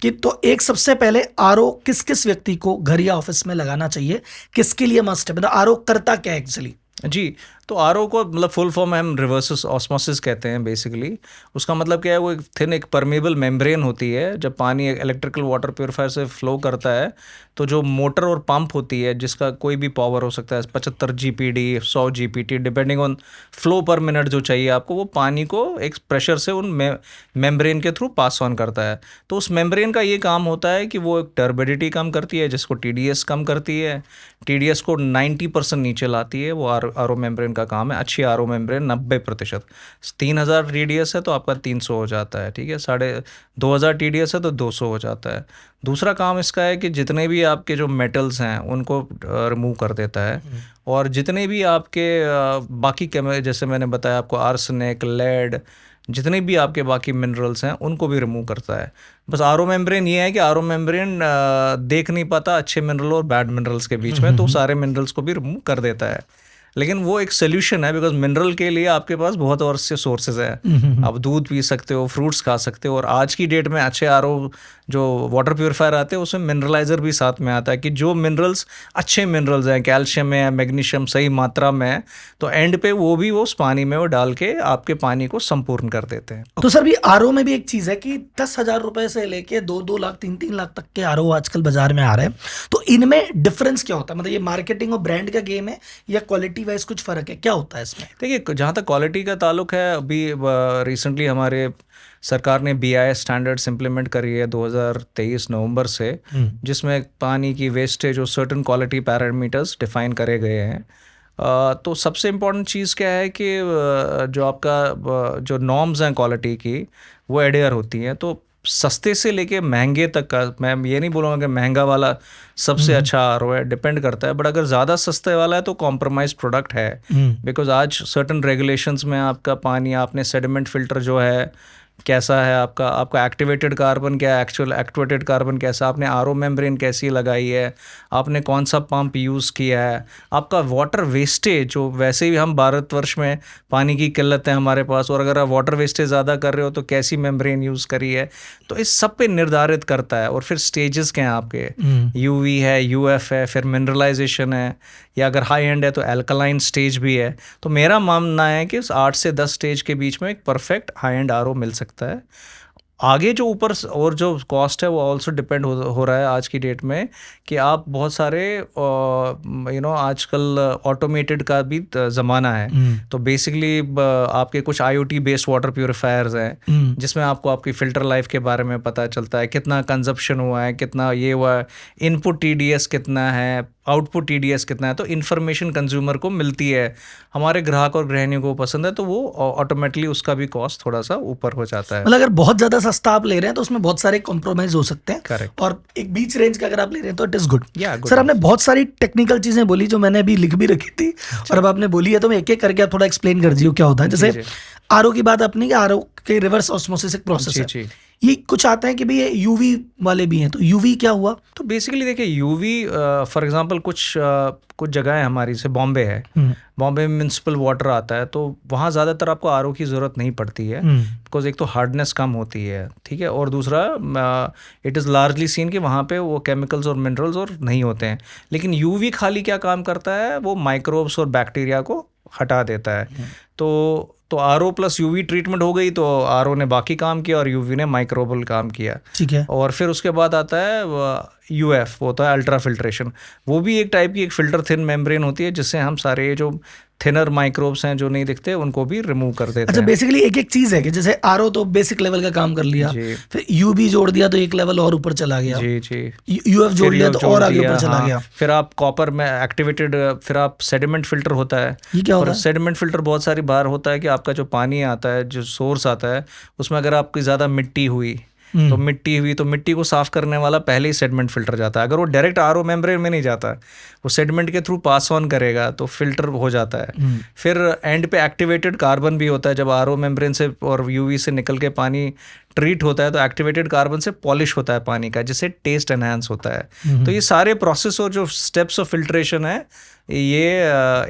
कि तो एक सबसे पहले आरओ किस किस व्यक्ति को घर या ऑफिस में लगाना चाहिए, किसके लिए मस्ट है, मतलब आरओ करता क्या है एक्चुअली? जी, तो आरओ को मतलब फुल फॉर्म हम रिवर्स ऑस्मोसिस कहते हैं बेसिकली। उसका मतलब क्या है, वो एक थिन एक परमेबल मेम्ब्रेन होती है। जब पानी इलेक्ट्रिकल वाटर प्योरीफायर से फ्लो करता है तो जो मोटर और पंप होती है, जिसका कोई भी पावर हो सकता है, 75 GPD 100 GPT depending on flow पर मिनट जो चाहिए आपको, वो पानी को एक प्रेशर से उन मेम्ब्रेन के थ्रू पास ऑन करता है। तो उस मेम्ब्रेन का ये काम होता है कि वो एक टर्बिडिटी कम करती है, जिसको TDS कम करती है। TDS को 90% नीचे लाती है, वो आरओ मेम्ब्रेन का काम है। अच्छी आरओ मेम्ब्रेन 90%। 3000 TDS है तो आपका 300 हो जाता है, ठीक है। 2500 TDS है तो 200 हो जाता है। दूसरा काम इसका है कि जितने भी आपके जो मेटल्स हैं उनको रिमूव कर देता है, और जितने भी आपके बाकी जैसे मैंने बताया आपको, आर्सेनिक, लेड, जितने भी आपके बाकी मिनरल्स हैं उनको भी रिमूव करता है। बस आरओ मेम्ब्रेन ये है कि आरओ मेम्ब्रेन देख नहीं पाता अच्छे मिनरल और बैड मिनरल्स के बीच में, तो सारे मिनरल्स को भी रिमूव कर देता है। लेकिन वो एक सोल्यूशन है, बिकॉज मिनरल के लिए आपके पास बहुत और से सोर्सेज हैं। आप दूध पी सकते हो, फ्रूट्स खा सकते हो, और आज की डेट में अच्छे आरओ जो वाटर प्योरीफायर आते हैं उसमें मिनरलाइजर भी साथ में आता है, कि जो मिनरल्स अच्छे मिनरल्स हैं, कैल्शियम है, मैग्नीशियम सही मात्रा में है, तो एंड पे वो भी वो उस पानी में वो डाल के आपके पानी को संपूर्ण कर देते हैं। तो सर भी आरओ में भी एक चीज है कि 10,000 रुपए से लेके 2-2 लाख 3-3 लाख तक के आरओ आजकल बाजार में आ रहे हैं। तो इनमें डिफरेंस क्या होता है, मतलब ये मार्केटिंग और ब्रांड का गेम है या क्वालिटी वाइज कुछ फर्क है, क्या होता है इसमें? देखिए, जहाँ तक क्वालिटी का ताल्लुक है, अभी रिसेंटली हमारे सरकार ने BIS स्टैंडर्ड्स इम्प्लीमेंट करी है 2023 नवंबर से, जिसमें पानी की वेस्टेज और सर्टेन क्वालिटी पैरामीटर्स डिफाइन करे गए हैं। तो सबसे इम्पॉर्टेंट चीज़ क्या है कि जो आपका जो नॉर्म्स हैं क्वालिटी की, वो एडेयर होती हैं। तो सस्ते से लेके महंगे तक का, मैं ये नहीं बोलूँगा कि महंगा वाला सबसे अच्छा आरओ है, डिपेंड करता है। बट अगर ज़्यादा सस्ते वाला है तो कॉम्प्रोमाइज प्रोडक्ट है, बिकॉज आज सर्टेन रेगुलेशंस में आपका पानी, आपने सेडिमेंट फिल्टर जो है कैसा है, आपका एक्टिवेटेड कार्बन क्या है, एक्चुअल एक्टिवेटेड कार्बन कैसा, आपने आरओ मेम्ब्रेन कैसी लगाई है, आपने कौन सा पंप यूज़ किया है, आपका वाटर वेस्टेज, जो वैसे ही हम भारतवर्ष में पानी की किल्लत है हमारे पास, और अगर आप वाटर वेस्टेज ज़्यादा कर रहे हो तो कैसी मेम्ब्रेन यूज़ करी है, तो इस सब पे निर्धारित करता है। और फिर स्टेजेस क्या हैं आपके, UV है, UF है, फिर मिनरलाइजेशन है, या अगर हाई एंड है तो एल्कलाइन स्टेज भी है। तो मेरा मानना है कि 8 से 10 स्टेज के बीच में एक परफेक्ट हाई एंड आरओ मिल सकता है। आगे जो ऊपर और जो कॉस्ट है वो ऑल्सो डिपेंड हो रहा है आज की डेट में, कि आप बहुत सारे आजकल ऑटोमेटेड का भी ज़माना है। तो बेसिकली आपके कुछ IoT बेस्ड वाटर प्योरीफायर्स हैं, जिसमें आपको आपकी फ़िल्टर लाइफ के बारे में पता चलता है, कितना कंजप्शन हुआ है, कितना ये हुआ है, इनपुट TDS कितना है, आउटपुट TDS कितना है। तो इन्फॉर्मेशन कंज्यूमर को मिलती है, हमारे ग्राहक और गृहिणियों को पसंद है, तो वो ऑटोमेटिकली उसका भी कॉस्ट थोड़ा सा ऊपर हो जाता है। मतलब अगर बहुत ज्यादा सस्ता आप ले रहे हैं तो उसमें बहुत सारे कॉम्प्रोमाइज हो सकते हैं। करेक्ट। और एक बीच रेंज का अगर आप ले रहे हैं तो it is good. Yeah, sir आपने बहुत सारी टेक्निकल चीजें बोली जो मैंने अभी लिख भी रखी थी, और अब आपने बोली है तो मैं एक एक करके आप थोड़ा एक्सप्लेन कर दीजिए क्या होता है। जैसे आरओ की बात अपनी, आरओ के रिवर्स ऑस्मोसिस एक प्रोसेस है, जी। ये कुछ आते हैं कि भाई ये यूवी वाले भी हैं, तो यूवी क्या हुआ? तो बेसिकली देखिए, यूवी फॉर एग्जांपल कुछ जगह है हमारी, से बॉम्बे है, बॉम्बे में म्यूनसिपल वाटर आता है, तो वहाँ ज़्यादातर आपको आरओ की ज़रूरत नहीं पड़ती है, बिकॉज एक तो हार्डनेस कम होती है, ठीक है, और दूसरा इट इज़ लार्जली सीन कि वहाँ पे वो केमिकल्स और मिनरल्स और नहीं होते हैं। लेकिन यूवी खाली क्या काम करता है, वो माइक्रोब्स और बैक्टीरिया को हटा देता है। तो आरओ प्लस यूवी ट्रीटमेंट हो गई, तो आरओ ने बाकी काम किया और यूवी ने माइक्रोबल काम किया, ठीक है। और फिर उसके बाद आता है UF वो होता है अल्ट्रा फिल्ट्रेशन। वो भी एक टाइप की एक फिल्टर थिन मेम्ब्रेन होती है जिससे हम सारे जो थिनर माइक्रोब्स हैं जो नहीं दिखते उनको भी रिमूव कर देते अच्छा, हैं। बेसिकली एक एक चीज है कि जैसे आरओ तो बेसिक लेवल का काम कर लिया, जी फिर यूबी जोड़ दिया तो एक लेवल और ऊपर चला गया, जी जी। यूएफ जोड़ फिर लिया UF तो जोड़ और आगे दिया, ऊपर चला हाँ। गया। फिर आप कॉपर में एक्टिवेटेड, फिर आप सेडिमेंट फिल्टर होता है। ये क्या होता और है? सेडिमेंट फिल्टर बहुत सारी बार होता है कि आपका जो पानी आता है, जो सोर्स आता है, उसमें अगर आपकी ज़्यादा मिट्टी हुई तो मिट्टी को साफ करने वाला पहले ही सेडिमेंट फिल्टर जाता है। अगर वो डायरेक्ट आरओ मेम्ब्रेन में नहीं जाता, वो सेडिमेंट के थ्रू पास ऑन करेगा तो फिल्टर हो जाता है। फिर एंड पे एक्टिवेटेड कार्बन भी होता है। जब आरओ मेम्ब्रेन से और यूवी से निकल के पानी ट्रीट होता है तो एक्टिवेटेड कार्बन से पॉलिश होता है पानी का, जिससे टेस्ट एनहांस होता है। तो ये सारे प्रोसेस और जो स्टेप्स ऑफ फिल्ट्रेशन है, ये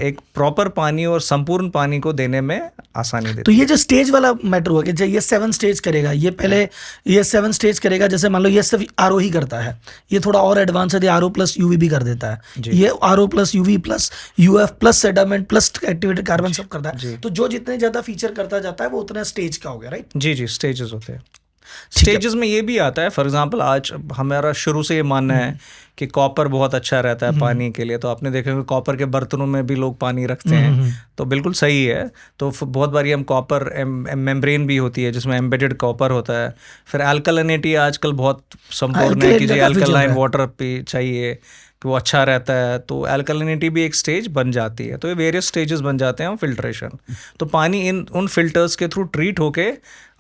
एक प्रॉपर पानी और संपूर्ण पानी को देने में आसानी देती है। तो ये जो स्टेज वाला मैटर हुआ कि ये 7 स्टेज करेगा, ये पहले ये 7 स्टेज करेगा, जैसे मान लो ये सिर्फ आरओ ही करता है, ये थोड़ा और एडवांस है, आरओ प्लस यूवी भी कर देता है, ये RO plus UV plus UF plus sediment plus activated carbon सब करता है। तो जो जितने ज्यादा फीचर करता जाता है वो उतना स्टेज का हो गया, राइट? जी जी, स्टेजेस होते हैं। स्टेजेस में ये भी आता है, फॉर एग्जांपल आज हमारा शुरू से ये मानना है कि कॉपर बहुत अच्छा रहता है पानी के लिए। तो आपने देखा कि कॉपर के बर्तनों में भी लोग पानी रखते हैं, तो बिल्कुल सही है। तो बहुत बारी हम कॉपर मेम्ब्रेन भी होती है जिसमें एम्बेडेड कॉपर होता है। फिर अल्कलिनिटी आजकल बहुत संपूर्ण है कि जी अल्कलाइन वाटर भी चाहिए कि वो अच्छा रहता है, तो अल्कलिनिटी भी एक स्टेज बन जाती है। तो ये वेरियस स्टेजेस बन जाते हैं फिल्ट्रेशन। तो पानी उन फिल्टर्स के थ्रू ट्रीट होके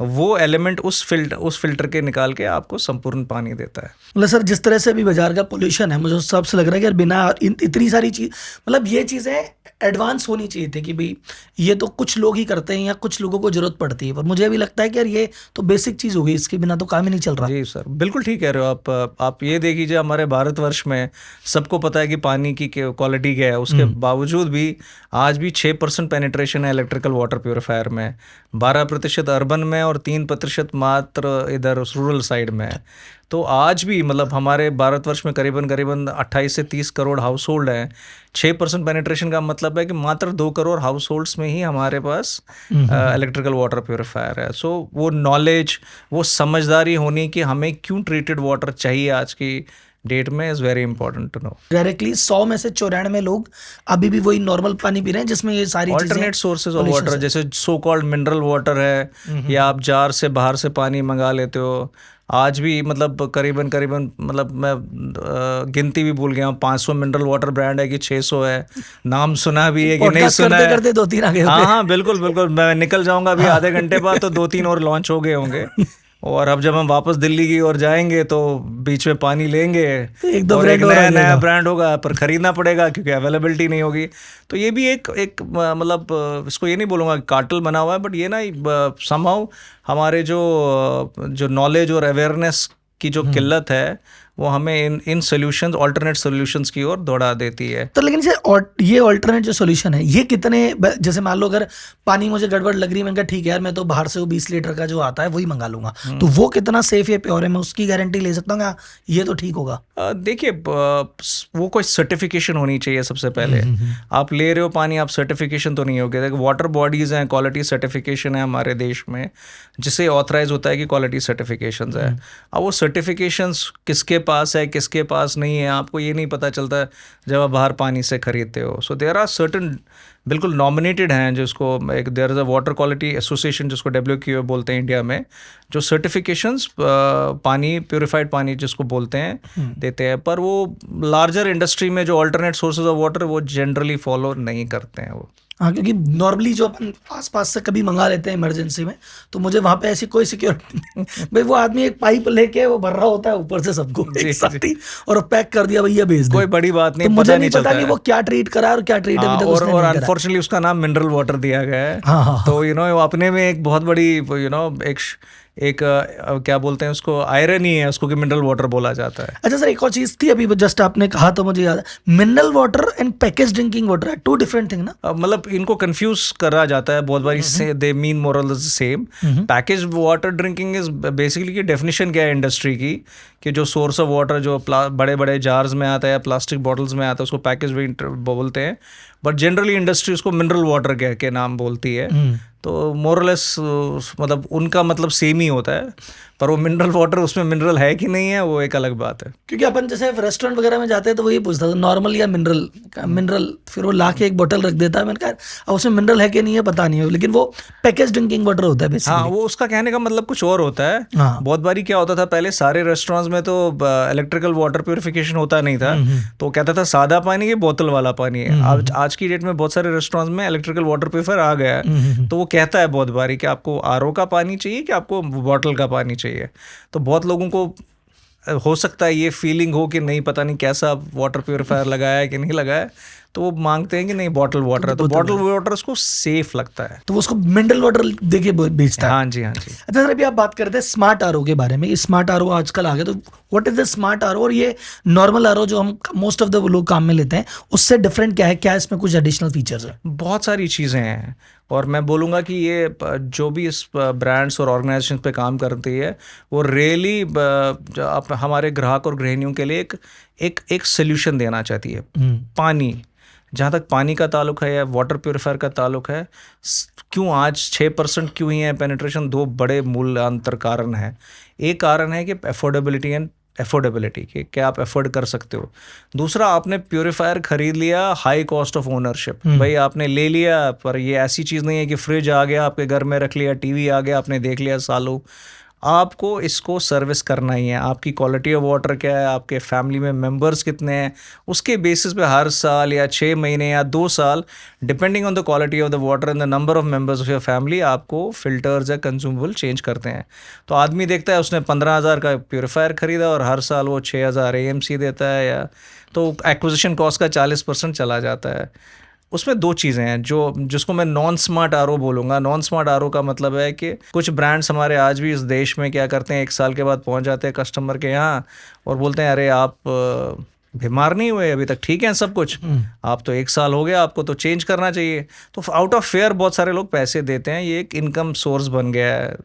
वो एलिमेंट उस फिल्टर के निकाल के आपको संपूर्ण पानी देता है। मतलब सर जिस तरह से अभी बाजार का पोल्यूशन है, मुझे उस हिसाब से लग रहा है कि यार बिना इतनी सारी चीज, मतलब ये चीजें एडवांस होनी चाहिए थी कि भाई ये तो कुछ लोग ही करते हैं या कुछ लोगों को जरूरत पड़ती है, पर मुझे अभी लगता है कि यार ये तो बेसिक चीज हो गई, इसके बिना तो काम ही नहीं चल रहा। जी सर, बिल्कुल ठीक कह रहे हो आप ये देखिए हमारे भारतवर्ष में सबको पता है कि पानी की क्वालिटी क्या है, उसके बावजूद भी आज भी 6% पेनिट्रेशन है इलेक्ट्रिकल वाटर प्योरीफायर में, 12% अर्बन में और 3% मात्र इधर रूरल साइड में है। तो आज भी मतलब हमारे भारतवर्ष में करीबन 28 से 30 करोड़ हाउस होल्ड हैं। 6% पेनिट्रेशन का मतलब है कि मात्र 2 करोड़ हाउस होल्ड्स में ही हमारे पास इलेक्ट्रिकल वाटर प्योरीफायर है। सो वो नॉलेज, वो समझदारी होनी कि हमें क्यों ट्रीटेड वाटर चाहिए आज की डेट में is very important to know. Directly 100 में से 94 लोग अभी भी वही नॉर्मल पानी पी रहे हैं जिसमें ये सारी ऑल्टरनेट सोर्सेज ऑफ वाटर, जैसे सो कॉल्ड मिनरल वाटर है, या आप जार से बाहर से पानी मंगा लेते हो। आज भी मतलब करीबन मतलब मैं गिनती भी भूल गया हूँ, 500 मिनरल वाटर ब्रांड है कि 600 है, नाम सुना भी है कि नहीं सुना है। करते 2-3 आगे हाँ हाँ बिल्कुल, मैं निकल जाऊंगा अभी आधे घंटे बाद तो 2-3 और लॉन्च हो गए होंगे। और अब जब हम वापस दिल्ली की ओर जाएंगे तो बीच में पानी लेंगे तो एक नया ब्रांड होगा, पर खरीदना पड़ेगा क्योंकि अवेलेबिलिटी नहीं होगी। तो ये भी एक मतलब इसको ये नहीं बोलूँगा कार्टेल बना हुआ है, बट ये ना समहाउ हमारे जो नॉलेज और अवेयरनेस की जो किल्लत है वो हमें इन सॉल्यूशंस, ऑल्टरनेट सॉल्यूशंस की ओर दौड़ा देती है। तो लेकिन ये ऑल्टरनेट जो सॉल्यूशन है ये कितने, जैसे मान लो अगर पानी मुझे गड़बड़ लग रही है, मैं कहा ठीक है यार मैं तो बाहर से वो 20 लीटर का जो आता है वही मंगा लूंगा, तो वो कितना सेफ या प्योर है, मैं उसकी गारंटी ले सकता हूँ ये तो ठीक होगा? देखिए वो कोई सर्टिफिकेशन होनी चाहिए सबसे पहले। आप ले रहे हो पानी, आप सर्टिफिकेशन तो नहीं होगी। देखो वाटर बॉडीज़ हैं, क्वालिटी सर्टिफिकेशन है हमारे देश में जिसे ऑथराइज होता है कि क्वालिटी सर्टिफिकेशंस है। अब वो सर्टिफिकेशंस किसके पास है किसके पास नहीं है आपको ये नहीं पता चलता जब आप बाहर पानी से खरीदते हो। सो देयर आर सर्टन बिल्कुल नॉमिनेटेड हैं जिसको एक there is a water quality association जिसको WQA बोलते हैं इंडिया में, जो सर्टिफिकेशंस पानी प्योरीफाइड पानी जिसको बोलते हैं देते हैं। पर वो लार्जर इंडस्ट्री में जो अल्टरनेट सोर्सेज ऑफ वाटर वो जनरली फॉलो नहीं करते हैं वो। हाँ, क्योंकि नॉर्मली जो अपन आसपास से कभी मंगा लेते हैं इमरजेंसी में, तो मुझे वहां पे ऐसी कोई सिक्योरिटी भाई वो आदमी एक पाइप लेके वो भर रहा होता है ऊपर से सबको एक साथ ही और पैक कर दिया भैया भेज दे, कोई बड़ी बात नहीं, तो मुझे नहीं पता कि वो क्या ट्रीट करा और क्या ट्रीट अभी तक उसने नहीं करा। और अनफॉर्चुनेटली उसका नाम मिनरल वाटर दिया गया है। तो वो अपने में एक बहुत बड़ी एक क्या बोलते हैं उसको, आयरन ही है उसको कि मिनरल वाटर बोला जाता है। अच्छा सर, एक और चीज थी अभी जस्ट आपने कहा तो मुझे याद है, mineral water and package drinking water है 2 डिफरेंट थिंग ना? मतलब इनको कंफ्यूज करा जाता है बहुत बारी, they mean moral same. Package water drinking is basically की डेफिनेशन क्या है इंडस्ट्री की, कि जो सोर्स ऑफ वाटर जो बड़े बड़े जार्स में आता है या प्लास्टिक बॉटल्स में आता है उसको पैकेज बोलते हैं, बट जनरली इंडस्ट्री उसको मिनरल वाटर कह के नाम बोलती है। तो मोरलेस मतलब उनका मतलब सेम ही होता है। पर वो मिनरल वाटर, उसमें मिनरल है कि नहीं है, वो एक अलग बात है। क्योंकि अपन जैसे रेस्टोरेंट वगैरह में जाते हैं तो वो ये पूछता था नॉर्मल या मिनरल, मिनरल, फिर वो ला के एक बोतल रख देता है। मैंने कहा अब उसमें मिनरल है कि नहीं है पता नहीं है, लेकिन वो पैकेज ड्रिंकिंग वाटर होता है हाँ, बेसिकली। वो उसका कहने का मतलब कुछ और होता है। हाँ। बहुत बारी क्या होता था, पहले सारे रेस्टोरेंट्स में तो इलेक्ट्रिकल वाटर प्यूरिफिकेशन होता नहीं था, तो कहता था सादा पानी है, बोतल वाला पानी है। आज की डेट में बहुत सारे रेस्टोरेंट्स में इलेक्ट्रिकल वाटर प्यूरिफायर आ गया है, तो वो कहता है बहुत बारी कि आपको आरओ का पानी चाहिए कि आपको बॉटल का पानी चाहिए। तो बहुत लोगों को हो सकता है ये फीलिंग हो कि नहीं, पता नहीं कैसा वाटर प्यूरिफायर लगाया है कि नहीं लगाया है, तो वो मांगते हैं कि नहीं बॉटल वाटर है, तो बॉटल वाटर उसको सेफ लगता है, तो वो उसको मिनरल वाटर देके बेचता है। हाँ जी, हाँ जी। अच्छा सर, अभी आप बात करते हैं स्मार्ट आरओ के बारे में। स्मार्ट आरओ आजकल आ गया, तो what is the smart RO और ये नॉर्मल आरओ जो हम मोस्ट ऑफ द लोग काम में लेते हैं उससे डिफरेंट क्या है? क्या इसमें कुछ एडिशनल फीचर्स है? बहुत सारी चीज़ें हैं, और मैं बोलूँगा कि ये जो भी इस ब्रांड्स और ऑर्गेनाइजेशन पे काम करती है वो रियली हमारे ग्राहक और गृहिणियों के लिए एक सोल्यूशन देना चाहती है। पानी, जहाँ तक पानी का ताल्लुक है या वाटर प्यूरिफायर का ताल्लुक है, क्यों आज 6% क्यों ही है पेनिट्रेशन? दो बड़े मूल्यांतर कारण हैं। एक कारण है कि अफोर्डेबिलिटी कि क्या आप अफोर्ड कर सकते हो। दूसरा, आपने प्यूरिफायर खरीद लिया, हाई कॉस्ट ऑफ ओनरशिप, भाई आपने ले लिया, पर ये ऐसी चीज़ नहीं है कि फ्रिज आ गया आपके घर में रख लिया, टीवी आ गया आपने देख लिया सालों। आपको इसको सर्विस करना ही है। आपकी क्वालिटी ऑफ वाटर क्या है, आपके फैमिली में मेंबर्स कितने हैं, उसके बेसिस पे हर साल या 6 महीने या 2 साल, depending on the quality of the water and the number of members of your family, आपको फिल्टर्स या कंज्यूमेबल चेंज करते हैं। तो आदमी देखता है उसने 15,000 का प्यूरीफायर खरीदा और हर साल वो 6,000 AMC देता है, या तो एक्विजिशन कॉस्ट का 40% चला जाता है। उसमें दो चीज़ें हैं जिसको मैं नॉन स्मार्ट आरओ बोलूँगा। नॉन स्मार्ट आरओ का मतलब है कि कुछ ब्रांड्स हमारे आज भी इस देश में क्या करते हैं, 1 साल के बाद पहुँच जाते हैं कस्टमर के यहाँ और बोलते हैं अरे आप बीमार नहीं हुए अभी तक, ठीक है सब कुछ, आप तो 1 साल हो गया, आपको तो चेंज करना चाहिए। तो आउट ऑफ फेयर बहुत सारे लोग पैसे देते हैं, ये एक इनकम सोर्स बन गया है।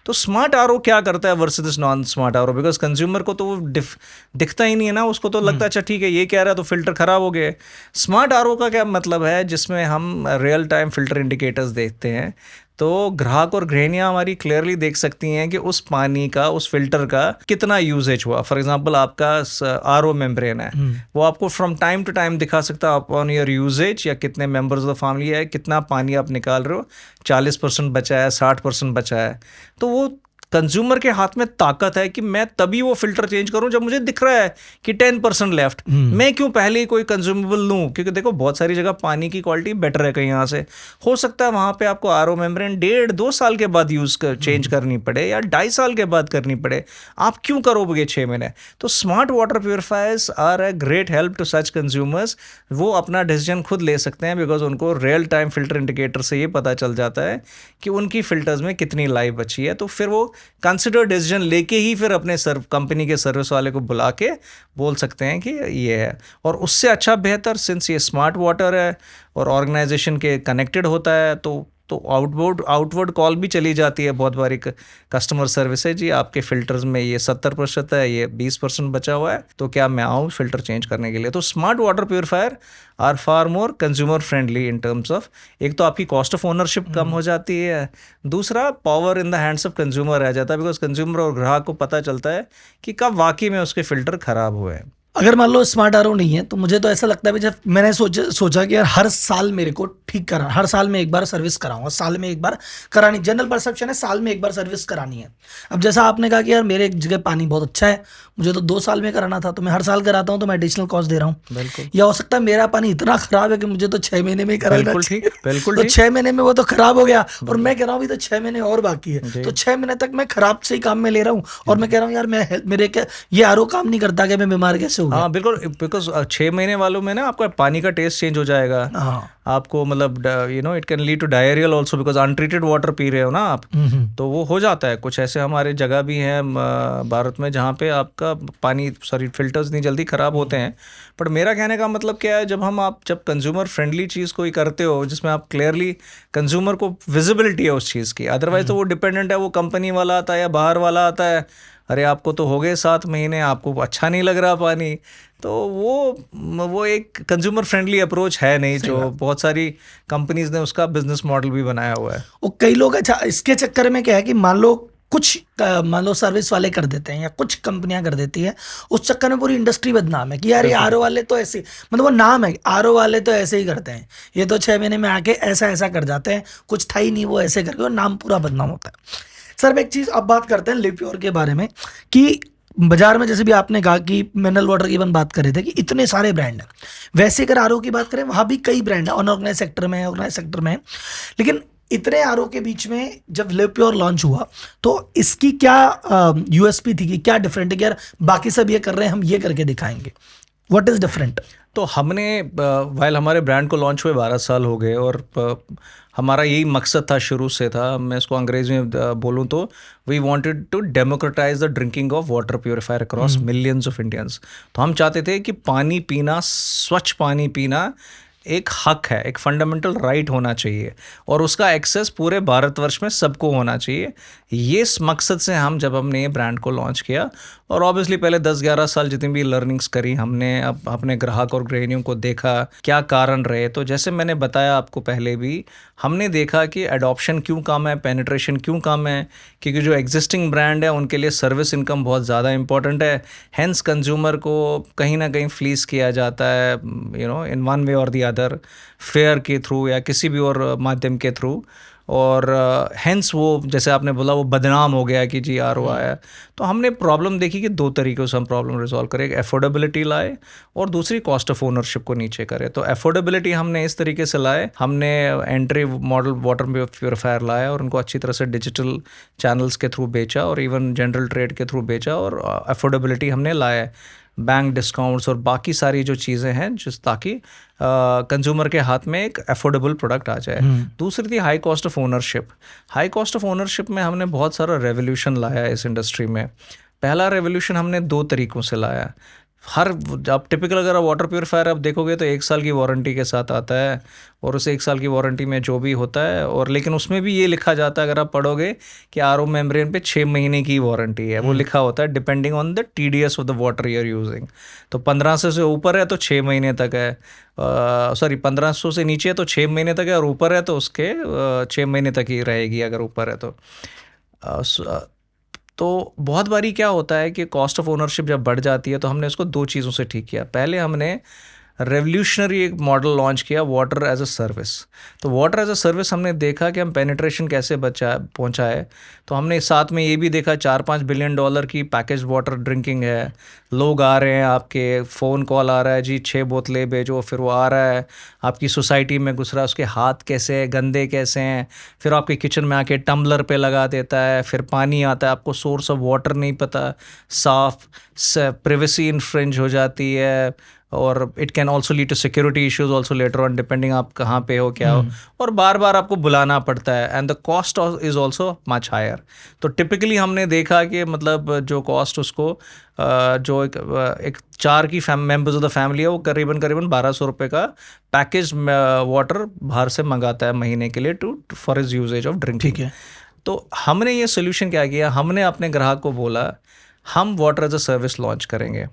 तो स्मार्ट आरओ क्या करता है versus non smart RO? Because consumer को तो वो दिखता ही नहीं है ना, उसको तो लगता है अच्छा ठीक है ये कह रहा है तो फिल्टर खराब हो गए। स्मार्ट आरओ का क्या मतलब है, जिसमें हम रियल टाइम फिल्टर इंडिकेटर्स देखते हैं, तो ग्राहक और गृहिणियां हमारी क्लियरली देख सकती हैं कि उस पानी का, उस फिल्टर का कितना यूजेज हुआ। फॉर एग्जांपल आपका आरओ मेम्ब्रेन है, वो आपको फ्रॉम टाइम टू टाइम दिखा सकता है ऑन योर यूजेज, या कितने मेंबर्स ऑफ द फैमिली है, कितना पानी आप निकाल रहे हो, 40% बचा है, 60% बचा है। तो वो कंज्यूमर के हाथ में ताकत है कि मैं तभी वो फिल्टर चेंज करूं जब मुझे दिख रहा है कि 10% लेफ्ट। मैं क्यों पहले ही कोई कंज्यूमेबल लूं? क्योंकि देखो बहुत सारी जगह पानी की क्वालिटी बेटर है कहीं, यहाँ से हो सकता है वहां पे आपको आरओ मेम्ब्रेन 1.5-2 साल के बाद चेंज करनी पड़े या 2.5 साल के बाद करनी पड़े। आप क्यों करोगे 6 महीने? तो smart water purifiers are a great help to such consumers. वो अपना डिसीजन खुद ले सकते हैं बिकॉज उनको रियल टाइम फिल्टर इंडिकेटर से ये पता चल जाता है कि उनकी फिल्टर्स में कितनी लाइफ बची है। तो फिर वो कंसिडर डिसीजन लेके ही फिर अपने कंपनी के सर्विस वाले को बुला के बोल सकते हैं कि ये है। और उससे अच्छा बेहतर, सिंस ये स्मार्ट वाटर है और ऑर्गेनाइजेशन के कनेक्टेड होता है, तो आउटवर्ड कॉल भी चली जाती है बहुत बारी कस्टमर सर्विस है, जी आपके फिल्टर्स में ये 70% है, ये 20% बचा हुआ है, तो क्या मैं आऊँ फिल्टर चेंज करने के लिए? तो smart water purifier are far more consumer friendly in terms of, एक तो आपकी कॉस्ट ऑफ ओनरशिप कम हो जाती है, दूसरा power in the hands of consumer रह जाता है, बिकॉज कंज्यूमर और ग्राहक को पता चलता है कि कब वाकई में उसके फिल्टर खराब हुए हैं। अगर मान लो स्मार्ट आरओ नहीं है तो मुझे तो ऐसा लगता है, जब मैंने सोचा कि यार हर साल मेरे को ठीक करा, हर साल में एक बार सर्विस कराऊंगा, साल में एक बार करानी, जनरल परसेप्शन है साल में एक बार सर्विस करानी है। अब जैसा आपने कहा कि यार मेरे एक जगह पानी बहुत अच्छा है, मुझे तो 2 साल में कराना था, तो मैं हर साल कराता हूँ, तो मैं एडिशनल कॉस्ट दे रहा हूँ। बिल्कुल। या हो सकता है मेरा पानी इतना खराब है कि मुझे तो 6 महीने में ही कराना बिल्कुल चाहिए। ठीक, बिल्कुल तो ठीक। 6 महीने में वो तो खराब हो गया और मैं कह रहा हूँ अभी तो 6 महीने और बाकी है, तो 6 महीने तक मैं खराब से ही काम में ले रहा हूँ और मैं कह रहा हूँ यार मेरे ये आरओ काम नहीं करता, कि मैं बीमार कैसे हो गया? हाँ बिल्कुल, बिकॉज 6 महीने वालों में ना आपका पानी का टेस्ट चेंज हो जाएगा। हाँ। आपको मतलब it can lead to diarrhoeal also, because untreated water पी रहे हो ना आप, तो वो हो जाता है। कुछ ऐसे हमारे जगह भी हैं भारत में जहाँ पे आपका पानी फिल्टर्स नहीं जल्दी ख़राब होते हैं। बट मेरा कहने का मतलब क्या है, जब कंज्यूमर फ्रेंडली चीज़ कोई करते हो जिसमें आप क्लियरली कंज्यूमर को विजिबिलिटी है उस चीज़ की, अदरवाइज तो वो डिपेंडेंट है, वो कंपनी वाला आता है या बाहर वाला आता है, अरे आपको तो हो गए 7 महीने, आपको अच्छा नहीं लग रहा पानी, तो वो एक कंज्यूमर फ्रेंडली अप्रोच है नहीं, जो बहुत सारी कंपनीज ने उसका बिजनेस मॉडल भी बनाया हुआ है। और कई लोग, अच्छा इसके चक्कर में क्या है कि मान लो कुछ मान लो सर्विस वाले कर देते हैं या कुछ कंपनियां कर देती है, उस चक्कर में पूरी इंडस्ट्री बदनाम है कि यार ये आरओ वाले तो ऐसे, मतलब वो नाम है आरओ वाले तो ऐसे ही करते हैं, ये तो 6 महीने में आके ऐसा ऐसा कर जाते हैं, कुछ था ही नहीं वो ऐसे करके, और नाम पूरा बदनाम होता है। सर एक चीज अब बात करते हैं लिव प्योर के बारे में कि बाजार में जैसे भी आपने कहा कि मिनरल वाटर की अपन बात कर रहे थे कि इतने सारे ब्रांड हैं, वैसे अगर आरओ की बात करें वहां भी कई ब्रांड है, अनऑर्गेनाइज सेक्टर में, ऑर्गेनाइज सेक्टर में, लेकिन इतने आरओ के बीच में जब लिव प्योर लॉन्च हुआ तो इसकी क्या यूएसपी थी कि क्या डिफरेंट है कि यार बाकी सब ये कर रहे हैं हम ये करके दिखाएंगे, व्हाट इज डिफरेंट? तो हमने वाइल हमारे ब्रांड को लॉन्च हुए 12 साल हो गए, और हमारा यही मकसद था शुरू से था, मैं इसको अंग्रेजी में बोलूँ तो we wanted to democratise the drinking of water purifier across millions of Indians. तो हम चाहते थे कि पानी पीना, स्वच्छ पानी पीना एक हक है, एक फंडामेंटल राइट होना चाहिए, और उसका एक्सेस पूरे भारतवर्ष में सबको होना चाहिए। ये इस मकसद से हमने ये ब्रांड को लॉन्च किया, और ऑब्वियसली पहले 10-11 साल जितनी भी लर्निंग्स करी हमने, अब अपने ग्राहक और गृहिणियों को देखा क्या कारण रहे। तो जैसे मैंने बताया आपको पहले भी, हमने देखा कि एडॉप्शन क्यों कम है, पेनिट्रेशन क्यों कम है, क्योंकि जो एग्जिस्टिंग ब्रांड है उनके लिए सर्विस इनकम बहुत ज़्यादा इंपॉर्टेंट है। हेंस कंज्यूमर को कहीं ना कहीं फ्लीस किया जाता है, इन वन वे और दी अदर, फेयर के थ्रू या किसी भी और माध्यम के थ्रू, और हेंस वो जैसे आपने बोला वो बदनाम हो गया कि जी आरओ आया। तो हमने प्रॉब्लम देखी कि 2 तरीक़ों से हम प्रॉब्लम रिजॉल्व करें, एक अफोर्डेबिलिटी लाए और दूसरी कॉस्ट ऑफ ओनरशिप को नीचे करें। तो अफोर्डेबिलिटी हमने इस तरीके से लाए, हमने एंट्री मॉडल वाटर प्योरीफायर लाया और उनको अच्छी तरह से डिजिटल चैनल्स के थ्रू बेचा और इवन जनरल ट्रेड के थ्रू बेचा, और अफोर्डेबिलिटी हमने लाया, बैंक डिस्काउंट्स और बाकी सारी जो चीज़ें हैं ताकि कंज्यूमर के हाथ में एक अफोर्डेबल प्रोडक्ट आ जाए। दूसरी थी high cost of ownership. High cost of ownership में हमने बहुत सारा रेवोल्यूशन लाया इस इंडस्ट्री में। पहला रेवोल्यूशन हमने 2 तरीक़ों से लाया। आप टिपिकल अगर आप वाटर प्योरीफायर आप देखोगे तो 1 साल की वारंटी के साथ आता है, और उस 1 साल की वारंटी में जो भी होता है, और लेकिन उसमें भी ये लिखा जाता है, अगर आप पढ़ोगे कि आरओ मेम्ब्रेन पे 6 महीने की वारंटी है, वो लिखा होता है depending on the TDS of the water you are using. तो 1500 से ऊपर है तो 6 महीने तक है, 1500 से नीचे है तो 6 महीने तक है, और ऊपर है तो उसके 6 महीने तक ही रहेगी अगर ऊपर है तो बहुत बारी क्या होता है कि कॉस्ट ऑफ ओनरशिप जब बढ़ जाती है तो हमने उसको 2 चीज़ों से ठीक किया। पहले हमने रेवोल्यूशनरी एक मॉडल लॉन्च किया, वाटर एज अ सर्विस। तो वाटर एज अ सर्विस हमने देखा कि हम पेनिट्रेशन कैसे पहुंचाए। तो हमने साथ में ये भी देखा $4-5 बिलियन की पैकेज वाटर ड्रिंकिंग है, लोग आ रहे हैं, आपके फ़ोन कॉल आ रहा है जी 6 बोतलें भेजो, फिर वो आ रहा है आपकी सोसाइटी में घुस रहा है, उसके हाथ कैसे हैं, गंदे कैसे हैं, फिर आपके किचन में आके टम्बलर पे लगा देता है, फिर पानी आता है, आपको सोर्स ऑफ वाटर नहीं पता साफ, प्राइवेसी इन्फ्रिंज हो जाती है, और it can also lead to security issues also later on, depending आप कहाँ पे हो क्या हो, और बार बार आपको बुलाना पड़ता है, and the cost is also much higher. तो टिपिकली हमने देखा कि मतलब जो कॉस्ट उसको जो एक 4 की मेंबर्स ऑफ द फैमिली है वो करीबन 1200 रुपये का पैकेज वाटर बाहर से मंगाता है महीने के लिए for his usage of drinking. ठीक है। तो हमने ये सोल्यूशन क्या किया, हमने अपने ग्राहक को बोला हम water as a service launch करेंगे।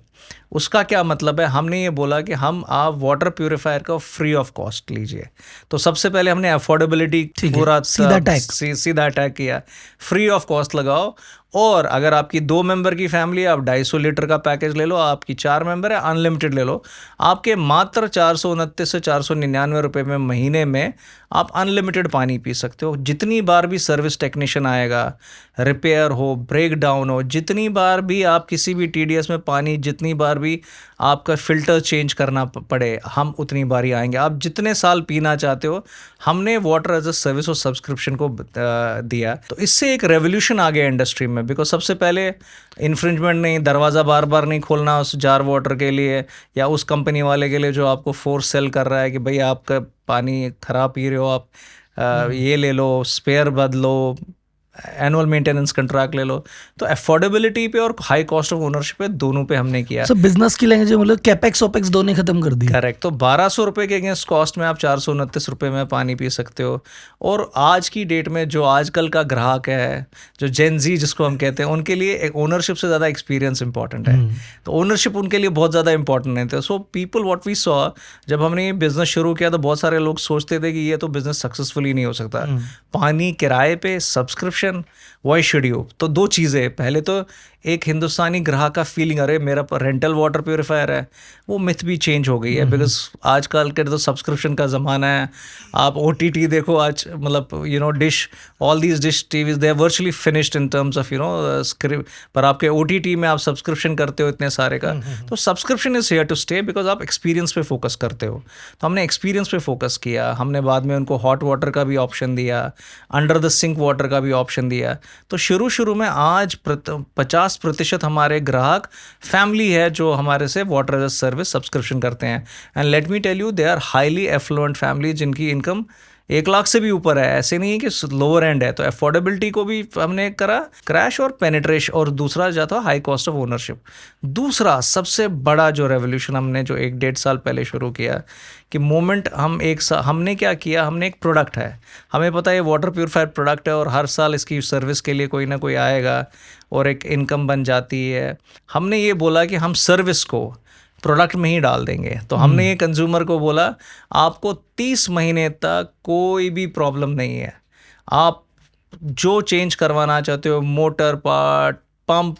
उसका क्या मतलब है, हमने ये बोला कि आप वाटर प्यूरीफायर का फ्री ऑफ कॉस्ट लीजिए। तो सबसे पहले हमने अफोर्डेबिलिटी पूरा सीधा अटैक किया, फ्री ऑफ कॉस्ट लगाओ, और अगर आपकी 2 मेंबर की फैमिली है आप 250 लीटर का पैकेज ले लो, आपकी 4 मेंबर है अनलिमिटेड ले लो, आपके मात्र 429 से 499 रुपये में महीने में आप अनलिमिटेड पानी पी सकते हो। जितनी बार भी सर्विस टेक्नीशियन आएगा, रिपेयर हो, ब्रेक डाउन हो, जितनी बार भी आप किसी भी टीडीएस में पानी, जितनी बार भी आपका फ़िल्टर चेंज करना पड़े, हम उतनी बार ही आएंगे। आप जितने साल पीना चाहते हो, हमने वाटर एज अ सर्विस और सब्सक्रिप्शन को दिया। तो इससे एक रेवोल्यूशन आ गया इंडस्ट्री में, बिकॉज सबसे पहले इन्फ्रिंजमेंट नहीं, दरवाज़ा बार बार नहीं खोलना उस जार वाटर के लिए या उस कंपनी वाले के लिए जो आपको फोर्स सेल कर रहा है कि भाई आपका पानी ख़राब पी रहे हो आप, ये ले लो, स्पेयर बदलो, एनुअल मेंटेनेंस कंट्रैक्ट ले लो। तो अफोर्डेबिलिटी पे और हाई कॉस्ट ऑफ ओनरशिप पे दोनों पे हमने किया। बिजनेस की लैंग्वेज में मतलब कैपेक्स ओपेक्स दोनों खत्म कर दिए। करेक्ट। तो 1200 रुपये के अगेंस्ट कॉस्ट में आप 429 रुपये में पानी पी सकते हो। और आज की डेट में जो आजकल का ग्राहक है, जो जेन जी जिसको हम कहते हैं, उनके लिए एक ओनरशिप से ज़्यादा एक्सपीरियंस इंपॉर्टेंट है। तो ओनरशिप उनके लिए बहुत ज़्यादा इंपॉर्टेंट नहीं था। So people what we saw, जब हमने ये बिजनेस शुरू किया तो बहुत सारे लोग सोचते थे कि ये तो बिजनेस सक्सेसफुली नहीं हो सकता। पानी किराए पे subscription subscription, why should you? तो दो चीज़ें, पहले तो एक हिंदुस्तानी ग्राहक का फीलिंग, अरे मेरा रेंटल वाटर प्योरीफायर है, वो मिथ भी चेंज हो गई है, बिकॉज आजकल के तो सब्सक्रिप्शन का ज़माना है। आप OTT देखो आज, मतलब dish, all these dish TVs they are virtually finished in terms of script, पर आपके OTT में आप सब्सक्रिप्शन करते हो इतने सारे का, तो subscription is here to stay because आप एक्सपीरियंस पे फोकस करते हो। तो हमने एक्सपीरियंस पे फोकस किया, हमने बाद में उनको हॉट वाटर का भी ऑप्शन दिया, अंडर द सिंक वाटर का भी ऑप्शन दिया। तो शुरू में आज 50% हमारे ग्राहक फैमिली है जो हमारे से water as a service subscription करते हैं। And let me tell you, they are highly affluent family जिनकी इनकम 1 लाख से भी ऊपर है, ऐसे नहीं है कि लोअर एंड है। तो अफोर्डेबिलिटी को भी हमने करा क्रैश और पेनिट्रेशन, और दूसरा जाता हाई कॉस्ट ऑफ ओनरशिप। दूसरा सबसे बड़ा जो रेवोल्यूशन हमने जो 1-1.5 साल पहले शुरू किया कि मोमेंट हमने क्या किया, हमने एक प्रोडक्ट है, हमें पता है ये वाटर प्योरीफायर प्रोडक्ट है और हर साल इसकी सर्विस के लिए कोई ना कोई आएगा और एक इनकम बन जाती है। हमने ये बोला कि हम सर्विस को प्रोडक्ट में ही डाल देंगे। तो हमने ये कंज्यूमर को बोला, आपको 30 महीने तक कोई भी प्रॉब्लम नहीं है, आप जो चेंज करवाना चाहते हो, मोटर पार्ट, पंप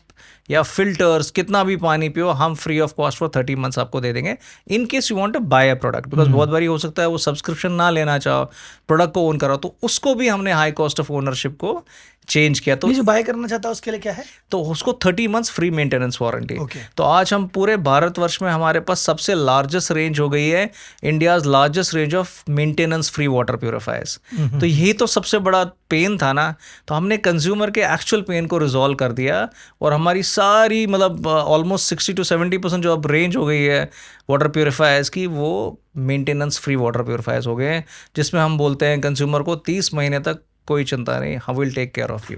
या फिल्टर्स, कितना भी पानी पियो, हम free of cost for 30 months आपको दे देंगे, in case you want to buy a product. Because बहुत बारी हो सकता है वो सब्सक्रिप्शन ना लेना चाहो, प्रोडक्ट को ओन करो, तो उसको भी हमने हाई कॉस्ट ऑफ ओनरशिप को चेंज किया। तो जो बाय करना चाहता है उसके लिए क्या है, तो उसको 30 months free maintenance warranty. Okay. तो आज हम पूरे भारतवर्ष में हमारे पास सबसे लार्जेस्ट रेंज हो गई है, India's largest range of maintenance free water purifiers. तो यही तो सबसे बड़ा पेन था ना, तो हमने कंज्यूमर के एक्चुअल पेन को रिजॉल्व कर दिया और हमारी सारी मतलब ऑलमोस्ट 60 to 70% जो अब रेंज हो गई है वाटर प्योरीफायर्स की, वो मेंटेनेंस फ्री वाटर प्योरीफायर्स हो गए हैं, जिसमें हम बोलते हैं कंज्यूमर को 30 महीने तक कोई चिंता नहीं, हम will take care of you.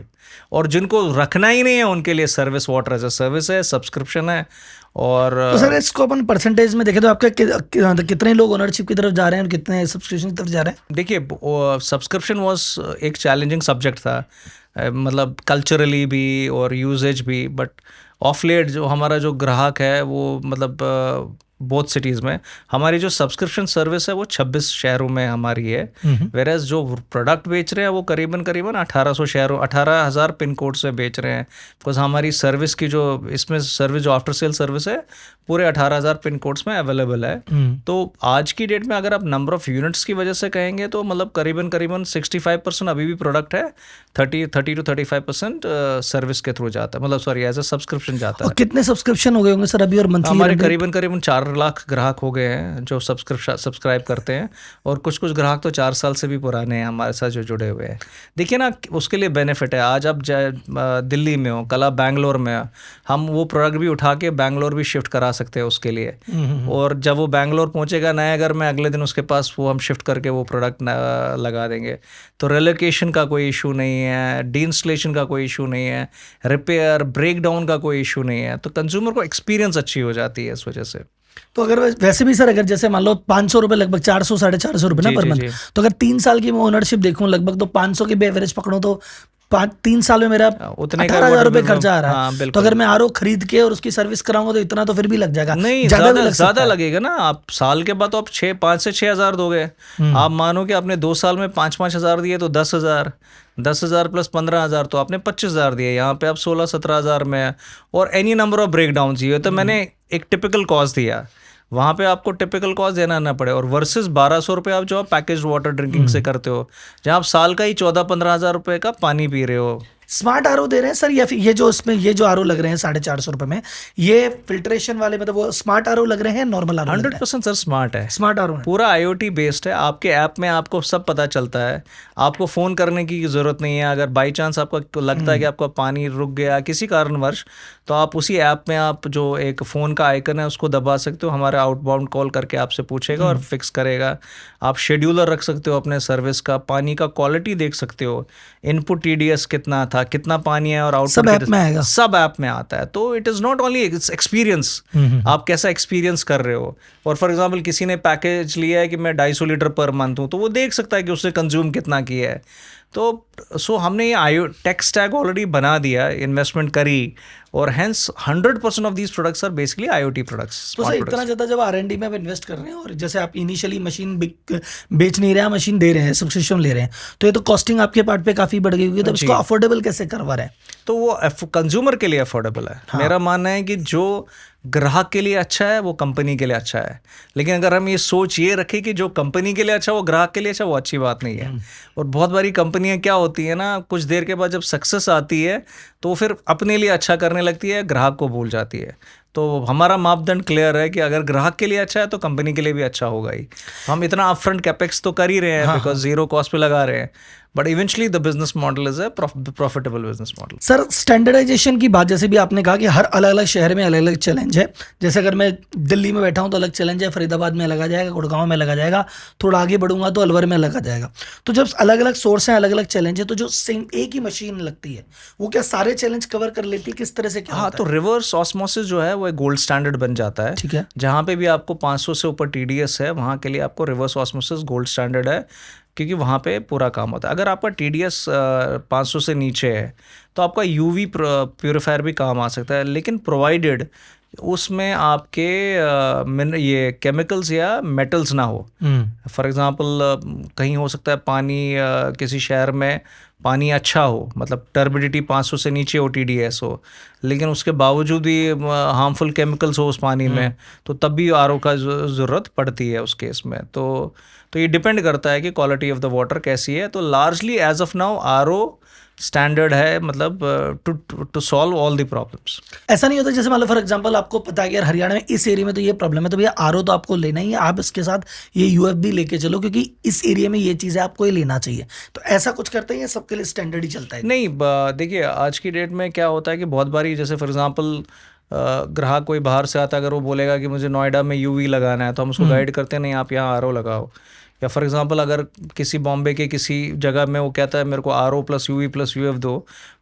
और जिनको रखना ही नहीं है उनके लिए service, water as a service है, सब्सक्रिप्शन है। और तो सर इसको अपन परसेंटेज में देखें तो आपके कितने लोग ओनरशिप की तरफ जा रहे हैं और कितने सब्सक्रिप्शन की तरफ जा रहे हैं? देखिए, सब्सक्रिप्शन वाज एक चैलेंजिंग सब्जेक्ट था, मतलब कल्चरली भी और यूजेज भी, बट ऑफ लेट जो हमारा जो ग्राहक है वो मतलब बोथ सिटीज़ में हमारी जो सब्सक्रिप्शन सर्विस है वो 26 शहरों में हमारी है, वेरएज जो प्रोडक्ट बेच रहे हैं वो करीबन 1800 शहरों, 18,000 पिन कोड से बेच रहे हैं। बिकॉज हमारी सर्विस की जो इसमें सर्विस जो आफ्टर सेल सर्विस है पूरे 18,000 पिन कोड्स में अवेलेबल है। तो आज की डेट में अगर आप नंबर ऑफ यूनिट्स की वजह से कहेंगे तो मतलब करीबन 65% अभी भी प्रोडक्ट है, 30 to 35% सर्विस के थ्रू जाता है, मतलब सॉरी एज अ सब्सक्रिप्शन जाता है। कितने सब्सक्रिप्शन हो गए होंगे सर अभी और मंथली? हमारे करीबन 4 लाख ग्राहक हो गए हैं जो सब्सक्राइब करते हैं, और कुछ ग्राहक तो 4 साल से भी पुराने हैं हमारे साथ जो जुड़े हुए हैं। देखिए ना, उसके लिए बेनिफिट है, आज आप दिल्ली में हो, कल आप बैंगलोर में हो, हम वो प्रोडक्ट भी उठा के बैंगलोर भी शिफ्ट करा सकते हैं उसके लिए। और जब वो बैंगलोर पहुंचेगा नए घर में, अगले दिन उसके पास वो हम शिफ्ट करके वो प्रोडक्ट लगा देंगे। तो रिलोकेशन का कोई इशू नहीं है, डीइंस्टॉलेशन का कोई इशू नहीं है, रिपेयर ब्रेक डाउन का कोई इशू नहीं है। तो कंज्यूमर को एक्सपीरियंस अच्छी हो जाती है इस वजह से। तो अगर वैसे भी सर, अगर जैसे मान लो 500 रुपये, लगभग 400-450 रुपये ना पर मंथ, तो अगर 3 साल की मैं ओनरशिप देखूं लगभग, तो 500 की एवरेज पकड़ो तो 3 साल में मेरा 18,000 रुपये खर्चा आ रहा है। तो अगर मैं RO खरीद के और उसकी सर्विस कराऊंगा तो इतना तो फिर भी लग जाएगा। नहीं, ज्यादा लगेगा ना। आप साल के बाद तो आप 5 से 6 हज़ार दोगे। आप मानो कि आपने 2 साल में 5-5 हज़ार दिए तो 10,000 प्लस 15,000 तो आपने 25,000 दिए। यहाँ पे आप 16-17 हज़ार में, और any number of break down चाहिए तो मैंने एक टिपिकल कॉस्ट दिया, वहाँ पे आपको टिपिकल कॉस्ट देना ना पड़े। और वर्सेस 1,200 रुपये आप जो आप पैकेज वाटर ड्रिंकिंग से करते हो, जहाँ आप साल का ही 14-15 हज़ार रुपये का पानी पी रहे हो। स्मार्ट RO दे रहे हैं सर, या फिर ये जो इसमें ये जो RO लग रहे हैं 450 रुपये में, ये फिल्ट्रेशन वाले मतलब वो स्मार्ट RO लग रहे हैं, नॉर्मल RO? 100% सर स्मार्ट है, स्मार्ट RO है, पूरा IoT बेस्ड है। आपके ऐप में आपको सब पता चलता है, आपको फ़ोन करने की ज़रूरत नहीं है। अगर बाई चांस आपको लगता है कि आपका पानी रुक गया किसी कारणवश, तो आप उसी ऐप में आप जो एक फ़ोन का आइकन है उसको दबा सकते हो, हमारे आउटबाउंड कॉल करके आपसे पूछेगा और फिक्स करेगा। आप शेड्यूलर रख सकते हो अपने सर्विस का, पानी का क्वालिटी देख सकते हो, इनपुट TDS कितना था, कितना पानी है, और आउटपुट सब ऐप में आएगा, सब ऐप में आता है। तो it is not only experience, आप कैसा एक्सपीरियंस कर रहे हो। और फॉर एग्जांपल किसी ने पैकेज लिया है कि मैं 250 लीटर पर मंथ हूँ, तो वो देख सकता है कि उसने कंज्यूम कितना किया है। तो हमने ये टेक स्टैक ऑलरेडी बना दिया, इन्वेस्टमेंट करी, और hence 100% of these products are basically IoT products. तो सर इतना ज़्यादा जब R&D में आप इन्वेस्ट कर रहे हैं और जैसे आप इनिशियली मशीन बेच नहीं रहे हैं, मशीन दे रहे हैं, सब्सक्रिप्शन ले रहे हैं, तो ये तो कॉस्टिंग आपके पार्ट पे काफ़ी बढ़ गई होगी, तो इसको अफोर्डेबल कैसे करवा रहे हैं? तो वो कंज्यूमर के लिए अफोर्डेबल है। मेरा मानना है कि जो ग्राहक के लिए अच्छा है वो कंपनी के लिए अच्छा है, लेकिन अगर हम ये सोच ये रखें कि जो कंपनी के लिए अच्छा वो ग्राहक के लिए अच्छा, वो अच्छी बात नहीं है। और बहुत बारी कंपनियां क्या होती है ना, कुछ देर के बाद जब सक्सेस आती है तो फिर अपने लिए अच्छा करने लगती है, ग्राहक को भूल जाती है। तो हमारा मापदंड क्लियर है कि अगर ग्राहक के लिए अच्छा है तो कंपनी के लिए भी अच्छा होगा ही। हम इतना अपफ्रंट कैपेक्स तो कर ही रहे हैं बिकॉज जीरो कॉस्ट पे लगा रहे हैं, but eventually the business model is a profitable business model. Sir standardisation की बात, जैसे भी आपने कहा कि हर अलग अलग शहर में अलग अलग चैलेंज है। जैसे अगर मैं दिल्ली में बैठा हूँ तो अलग चैलेंज है, फरीदाबाद में अलग आ जाएगा, गुड़गांव में अलग आ जाएगा, थोड़ा आगे बढ़ूंगा तो अलवर में अलग आ जाएगा। तो जब अलग अलग सोर्स हैं, अलग अलग चैलेंज है, तो जो सेम एक ही मशीन लगती है वो क्या सारे चैलेंज कवर कर लेती है? किस तरह से क्या हाँ, तो रिवर्स ऑस्मोसिस जो है वो एक गोल्ड स्टैंडर्ड बन जाता है। ठीक है। जहाँ पे भी आपको 500 से ऊपर TDS है वहाँ के लिए आपको रिवर्स ऑस्मोसिस गोल्ड स्टैंडर्ड है, क्योंकि वहाँ पे पूरा काम होता है। अगर आपका TDS 500 से नीचे है तो आपका UV प्योरीफायर भी काम आ सकता है, लेकिन प्रोवाइडेड उसमें आपके ये केमिकल्स या मेटल्स ना हो। फॉर एग्जांपल कहीं हो सकता है पानी, किसी शहर में पानी अच्छा हो, मतलब टर्बिडिटी 500 से नीचे हो, TDS हो, लेकिन उसके बावजूद भी हार्मफुल केमिकल्स हो उस पानी में, तो तब भी RO का ज़रूरत पड़ती है उस केस में। तो ये डिपेंड करता है कि क्वालिटी ऑफ द वाटर कैसी है। तो largely as of now RO standard है, मतलब to solve all the problems. ऐसा नहीं होता जैसे मान लो फॉर एग्जांपल आपको पता है कि यार हरियाणा में इस एरिया में तो ये प्रॉब्लम है, तो भैया RO तो आपको लेना ही है, आप इसके साथ ये UFB लेके चलो क्योंकि इस एरिया में ये चीज़ें आपको ही लेना चाहिए। तो ऐसा कुछ करते हैं या सबके लिए स्टैंडर्ड ही चलता है? नहीं, देखिए आज की डेट में क्या होता है कि बहुत बारी जैसे फॉर एग्जांपल ग्राहक कोई बाहर से आता है, अगर वो बोलेगा कि मुझे नोएडा में UV लगाना है तो हम उसको गाइड करते हैं, नहीं आप यहाँ RO लगाओ। या फॉर एग्जांपल अगर किसी बॉम्बे के किसी जगह में वो कहता है मेरे को RO plus UV plus UF दो,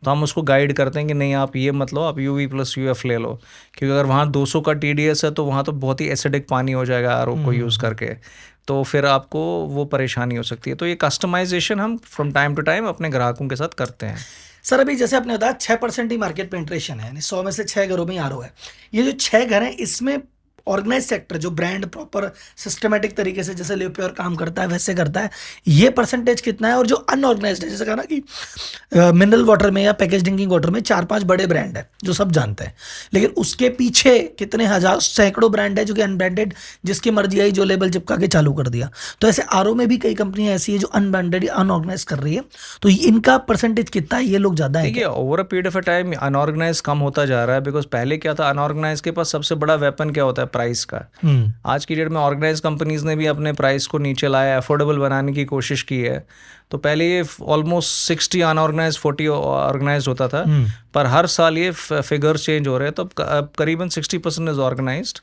तो हम उसको गाइड करते हैं कि नहीं आप ये मत लो, आप UV प्लस UF ले लो, क्योंकि अगर वहाँ 200 का TDS है तो वहाँ तो बहुत ही एसिडिक पानी हो जाएगा RO को यूज़ करके, तो फिर आपको वो परेशानी हो सकती है। तो ये कस्टमाइजेशन हम फ्रॉम टाइम टू टाइम अपने ग्राहकों के साथ करते हैं। सर अभी जैसे आपने बताया 6% ही मार्केट पेंट्रेशन है, यानी 100 में से 6 घरों में ही RO है। ये जो 6 घर हैं इसमें ऑर्गेनाइज सेक्टर जो ब्रांड प्रॉपर सिस्टमेटिक तरीके से जैसे लियोप्योर काम करता है वैसे करता है, ये परसेंटेज कितना है? और जो अनऑर्गेनाइज्ड है, जैसे कहा ना कि मिनरल वाटर में या पैकेज ड्रिंकिंग वाटर में 4-5 बड़े ब्रांड है जो सब जानते हैं, लेकिन उसके पीछे कितने हजार सैकड़ों ब्रांड है जो कि अनब्रांडेड, जिसकी मर्जी आई जो लेबल चिपका के चालू कर दिया। तो ऐसे RO में भी कई कंपनियां ऐसी है जो अनब्रांडेड या अनऑर्गेनाइज कर रही है, तो इनका परसेंटेज कितना है? ये लोग ज्यादा है? देखिए over a period of time unorganise कम होता जा रहा है, बिकॉज पहले क्या था, अनऑर्गेनाइज के पास सबसे बड़ा वेपन क्या होता है? प्राइस का। आज की डेट में ऑर्गेनाइज कंपनीज ने भी अपने प्राइस को नीचे लाया, अफोर्डेबल बनाने की कोशिश की है। तो पहले ये ऑलमोस्ट 60 अनऑर्गेनाइज 40 ऑर्गेनाइज होता था, पर हर साल ये फिगर्स चेंज हो रहे हैं, तो अब करीबन 60% is organised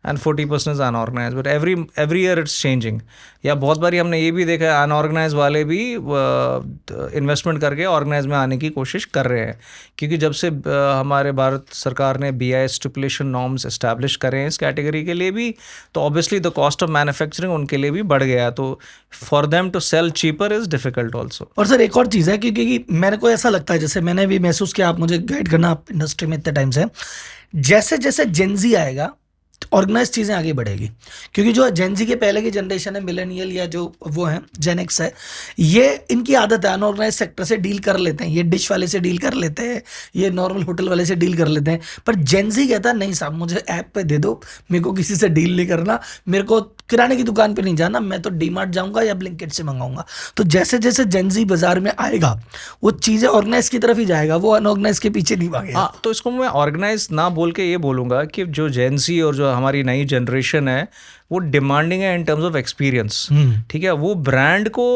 and 40% is unorganised, but every year it's changing. या बहुत बारी हमने ये भी देखा है अनऑर्गेनाइज वाले भी इन्वेस्टमेंट करके ऑर्गेनाइज में आने की कोशिश कर रहे हैं, क्योंकि जब से हमारे भारत सरकार ने BIS स्टिपुलेशन नॉर्म्स इस्टेब्लिश करे हैं इस कैटेगरी के लिए भी, तो obviously the cost of manufacturing उनके लिए भी बढ़ गया, तो for them to sell cheaper is difficult also. और सर एक और चीज़ है क्योंकि मेरे को ऐसा लगता है, जैसे मैंने भी महसूस किया, आप मुझे गाइड करना इंडस्ट्री में इतने टाइम से, जैसे जैसे जेनजी आएगा ऑर्गेनाइज चीज़ें आगे बढ़ेगी, क्योंकि जो जेनजी के पहले की जनरेशन है, मिलेनियल या जो वो है जेनेक्स है, ये इनकी आदत है अनऑर्गेनाइज सेक्टर से डील कर लेते हैं, ये डिश वाले से डील कर लेते हैं, ये नॉर्मल होटल वाले से डील कर लेते हैं। पर जेनजी कहता है नहीं साहब मुझे ऐप पे दे दो, मेरे को किसी से डील नहीं करना, मेरे को किराने की दुकान पे नहीं जाना, मैं तो डीमार्ट जाऊंगा या ब्लिंकिट से मंगाऊंगा। तो जैसे जैसे जेनजी बाजार में आएगा वो चीज़ें ऑर्गेनाइज की तरफ ही जाएगा, वो अनऑर्गेनाइज के पीछे नहीं भागेगा। हाँ, तो इसको मैं ऑर्गेनाइज ना बोल के ये बोलूँगा कि जो जेनजी और जो हमारी नई जनरेशन है वो डिमांडिंग है इन टर्म्स ऑफ एक्सपीरियंस। ठीक है, वो ब्रांड को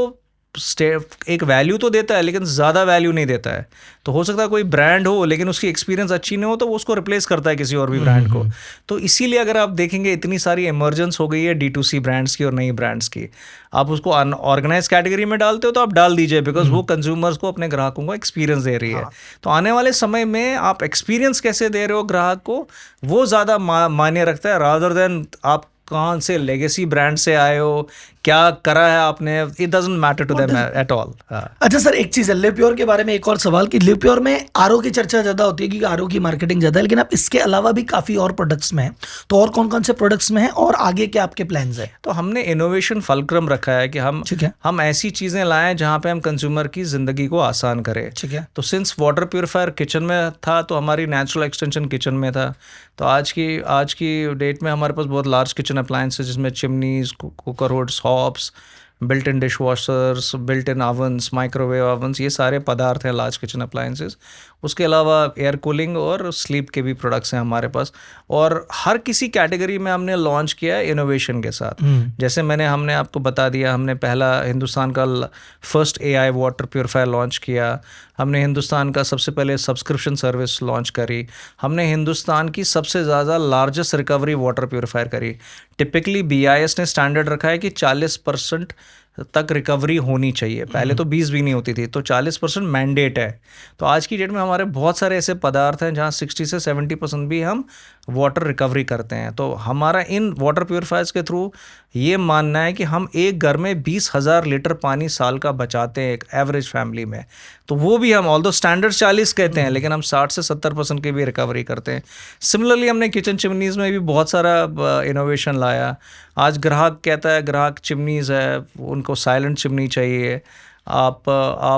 एक वैल्यू तो देता है लेकिन ज़्यादा वैल्यू नहीं देता है। तो हो सकता है कोई ब्रांड हो लेकिन उसकी एक्सपीरियंस अच्छी नहीं हो तो वो उसको रिप्लेस करता है किसी और भी ब्रांड को। तो इसीलिए अगर आप देखेंगे इतनी सारी इमर्जेंस हो गई है D2C ब्रांड्स की और नई ब्रांड्स की। आप उसको ऑर्गेनाइज कैटेगरी में डालते हो तो आप डाल दीजिए, बिकॉज वो कंज्यूमर्स को, अपने ग्राहकों को एक्सपीरियंस दे रही है। तो आने वाले समय में आप एक्सपीरियंस कैसे दे रहे हो ग्राहक को, वो ज़्यादा मायने रखता है, रादर देन आप कौन से लेगेसी ब्रांड से आए हो, क्या करा है आपने, it doesn't matter to them at all. अच्छा सर, एक चीज है लिव प्योर के बारे में, एक और सवाल कि लिव प्योर में आरओ की चर्चा ज्यादा होती है क्योंकि आरओ की मार्केटिंग ज्यादा है, लेकिन आप इसके अलावा भी काफी और प्रोडक्ट्स में हैं, तो और कौन कौन से प्रोडक्ट्स में हैं और आगे क्या आपके प्लान्स है? तो हमने इनोवेशन फलक्रम रखा है कि ठीक है, हम ऐसी चीजें लाएं जहां पे हम कंज्यूमर की जिंदगी को आसान करें। ठीक है। तो सिंस वाटर प्योरीफायर किचन में था तो हमारी नेचुरल एक्सटेंशन किचन में था। तो आज की डेट में हमारे पास बहुत लार्ज किचन अप्लायंसेस जिसमें chimneys, cooker hoods, hobs, built in dishwashers, built in ovens, microwave ovens, ये सारे पदार्थ हैं लार्ज किचन अप्लायंसेस। उसके अलावा एयर कूलिंग और स्लीप के भी प्रोडक्ट्स हैं हमारे पास, और हर किसी कैटेगरी में हमने लॉन्च किया है इनोवेशन के साथ। जैसे हमने आपको बता दिया, हमने पहला हिंदुस्तान का first AI water purifier launch किया, हमने हिंदुस्तान का सबसे पहले सब्सक्रिप्शन सर्विस लॉन्च करी, हमने हिंदुस्तान की सबसे ज़्यादा लार्जेस्ट रिकवरी वाटर प्योरीफायर करी। टिपिकली BIS ने स्टैंडर्ड रखा है कि 40% तक रिकवरी होनी चाहिए, पहले तो 20 भी नहीं होती थी, तो 40% मैंडेट है। तो आज की डेट में हमारे बहुत सारे ऐसे पदार्थ हैं जहाँ 60 से 70% भी हम वाटर रिकवरी करते हैं। तो हमारा इन वाटर प्योरीफायर्स के थ्रू ये मानना है कि हम एक घर में 20,000 लीटर पानी साल का बचाते हैं एक एवरेज फैमिली में। तो वो भी हम, ऑल्दो स्टैंडर्ड 40 कहते हैं, लेकिन हम 60 से 70% की भी रिकवरी करते हैं। सिमिलरली हमने किचन चिमनीज़ में भी बहुत सारा इनोवेशन लाया। आज ग्राहक कहता है, ग्राहक चिमनीज़ है उनको साइलेंट चिमनी चाहिए। आप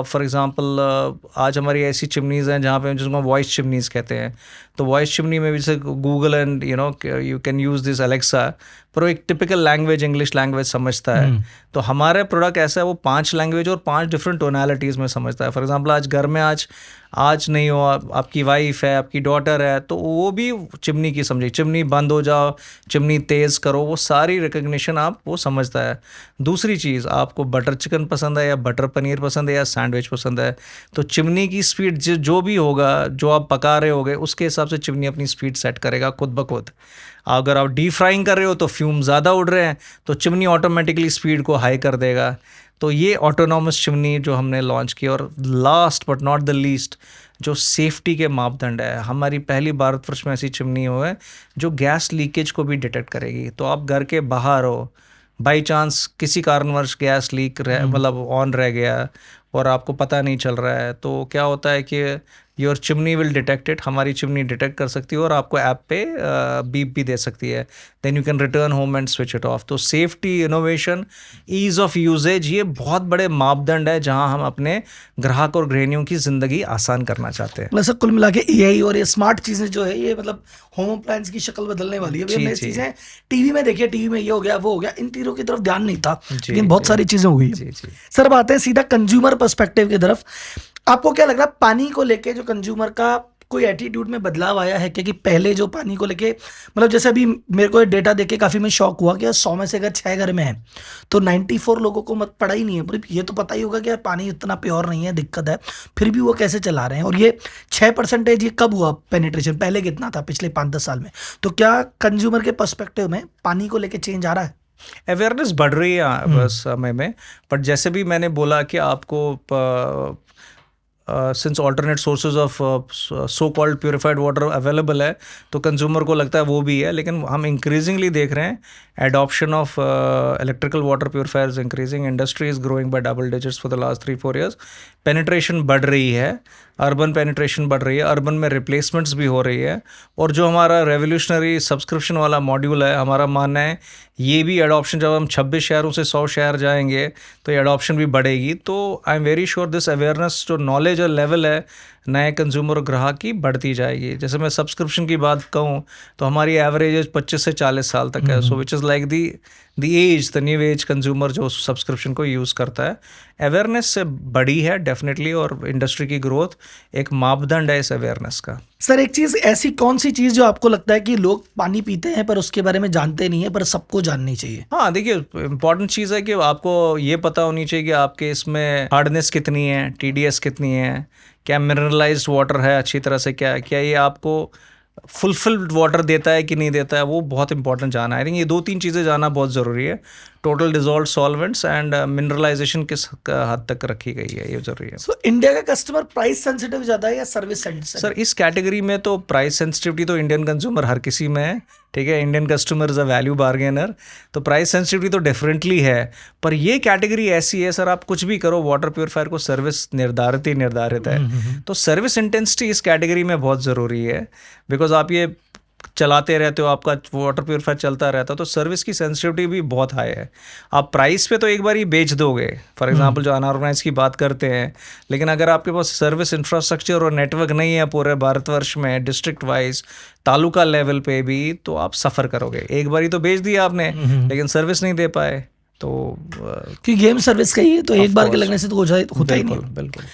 फॉर एग्जांपल आज हमारी ऐसी चिमनीज़ हैं जहाँ पे जिसको वॉइस चिमनीज़ कहते हैं। तो वॉइस चिमनी में भी जैसे Google and you can use this Alexa, पर वो एक टिपिकल लैंग्वेज, इंग्लिश लैंग्वेज समझता है। तो हमारा प्रोडक्ट ऐसा है, वो 5 लैंग्वेज और 5 डिफरेंट टोनालिटीज़ में समझता है। फॉर एग्जांपल आज घर में आज नहीं हो, आपकी वाइफ है, आपकी डॉटर है, तो वो भी चिमनी की समझे, चिमनी बंद हो जाओ, चिमनी तेज़ करो, वो सारी रिकग्निशन वो समझता है। दूसरी चीज़, आपको बटर चिकन पसंद है या बटर पनीर पसंद है या सैंडविच पसंद है, तो चिमनी की स्पीड जो भी होगा, जो आप पका रहे होगे उसके हिसाब से चिमनी अपनी स्पीड सेट करेगा खुद ब खुद। अगर आप डीप फ्राइंग कर रहे हो तो फ्यूम ज़्यादा उड़ रहे हैं, तो चिमनी ऑटोमेटिकली स्पीड को हाई कर देगा। तो ये ऑटोनॉमस चिमनी जो हमने लॉन्च की। और last but not the least, जो सेफ्टी के मापदंड है, हमारी पहली भारतवर्ष में ऐसी चिमनी है जो गैस लीकेज को भी डिटेक्ट करेगी। तो आप घर के बाहर हो, बाई चांस किसी कारणवश गैस लीक मतलब ऑन रह गया और आपको पता नहीं चल रहा है, तो क्या होता है कि your chimney will detect it, हमारी चिमनी डिटेक्ट कर सकती है और आपको ऐप पे बीप भी दे सकती है। Then you can return home and switch it off. तो safety, innovation, ease of usages, ये बहुत बड़े मापदंड है जहां हम अपने ग्राहक और गृहिणियों की ज़िंदगी आसान करना चाहते हैं। मतलब कुल मिला के AI और ये स्मार्ट चीज़ें जो है, ये मतलब होम अप्लायंस की शक्ल बदलने वाली है। हमने चीज़ें टीवी में देखी, टीवी में ये हो गया वो हो गया, इन तीनों की तरफ ध्यान नहीं था, लेकिन बहुत सारी चीज़ें हो गई। सर अब आते हैं सीधा कंज्यूमर पर्सपेक्टिव की तरफ। आपको क्या लग रहा है पानी को लेके जो कंज्यूमर का कोई एटीट्यूड में बदलाव आया है? क्योंकि पहले जो पानी को लेके, मतलब जैसे अभी मेरे को डेटा देख के काफ़ी मैं शॉक हुआ कि 100 में से अगर 6 घर में है तो 94 लोगों को मत पड़ा ही नहीं है। पर ये तो पता ही होगा कि यार पानी इतना प्योर नहीं है, दिक्कत है, फिर भी वो कैसे चला रहे हैं। और ये 6% ये कब हुआ पेनिट्रेशन? पहले कितना था पिछले 5-10 साल में? तो क्या कंज्यूमर के पर्सपेक्टिव में पानी को लेके चेंज आ रहा है? अवेयरनेस बढ़ रही है बस समय में। पर जैसे भी मैंने बोला कि आपको since alternate sources of so called purified water available है, तो कंज्यूमर को लगता है वो भी है। लेकिन हम इंक्रीजिंगली देख रहे हैं adoption of electrical water purifiers increasing, industry is growing bye double digits for the last 3-4 years। Penetration बढ़ रही है, अर्बन पेनिट्रेशन बढ़ रही है, अर्बन में रिप्लेसमेंट्स भी हो रही है। और जो हमारा रेवोल्यूशनरी सब्सक्रिप्शन वाला मॉड्यूल है, हमारा मानना है ये भी एडॉप्शन, जब हम 26 शहरों से 100 शहर जाएंगे तो ये एडॉप्शन भी बढ़ेगी। तो I am very sure this awareness जो नॉलेज और लेवल है नए कंज्यूमर और ग्राहक की बढ़ती जाएगी। जैसे मैं सब्सक्रिप्शन की बात कहूँ तो हमारी एवरेज एज 25 से 40 साल तक है। So which is like the age, the new age consumer जो सब्सक्रिप्शन को यूज़ करता है। अवेयरनेस से बड़ी है डेफिनेटली, और इंडस्ट्री की ग्रोथ एक मापदंड है इस अवेयरनेस का। सर एक चीज़ ऐसी कौन सी चीज़ जो आपको लगता है कि लोग पानी पीते हैं पर उसके बारे में जानते नहीं है, पर सबको जाननी चाहिए? हाँ देखिए, इंपॉर्टेंट चीज़ है कि आपको ये पता होनी चाहिए कि आपके इसमें हार्डनेस कितनी है, TDS कितनी है, क्या मिनरलाइज्ड वाटर है अच्छी तरह से, क्या ये आपको फुलफिल्ड वाटर देता है कि नहीं देता है, वो बहुत इंपॉर्टेंट जानना है। आई थिंक ये 2-3 चीज़ें जानना बहुत ज़रूरी है। Total dissolve solvents and mineralisation किस हद तक रखी गई है, ये जरूरी है। सो इंडिया का कस्टमर प्राइस सेंसिटिव ज्यादा है या सर्विस सेंसिटिव? सर इस कैटेगरी में तो प्राइस सेंसिटिविटी तो इंडियन कंज्यूमर हर किसी में है, ठीक है। Indian customer is a value bargainer, तो प्राइस सेंसिटिविटी तो डेफिनेटली है। पर ये कैटेगरी ऐसी है सर, आप कुछ भी करो, वाटर प्योरीफायर को सर्विस निर्धारित है। तो सर्विस इंटेंसिटी इस कैटेगरी में बहुत ज़रूरी है, बिकॉज आप ये चलाते रहते हो, आपका वाटर प्योरीफायर चलता रहता है, तो सर्विस की सेंसिटिविटी भी बहुत हाई है। आप प्राइस पे तो एक बार ही बेच दोगे, फॉर एग्जांपल जो अनऑर्गेनाइज की बात करते हैं, लेकिन अगर आपके पास सर्विस इंफ्रास्ट्रक्चर और नेटवर्क नहीं है पूरे भारतवर्ष में, डिस्ट्रिक्ट वाइज, तालुका लेवल पे भी, तो आप सफ़र करोगे। एक बार ही तो बेच दिया आपने, लेकिन सर्विस नहीं दे पाए, तो कि गेम सर्विस का ही है, तो एक बार के लगने से तो होता ही नहीं। बिल्कुल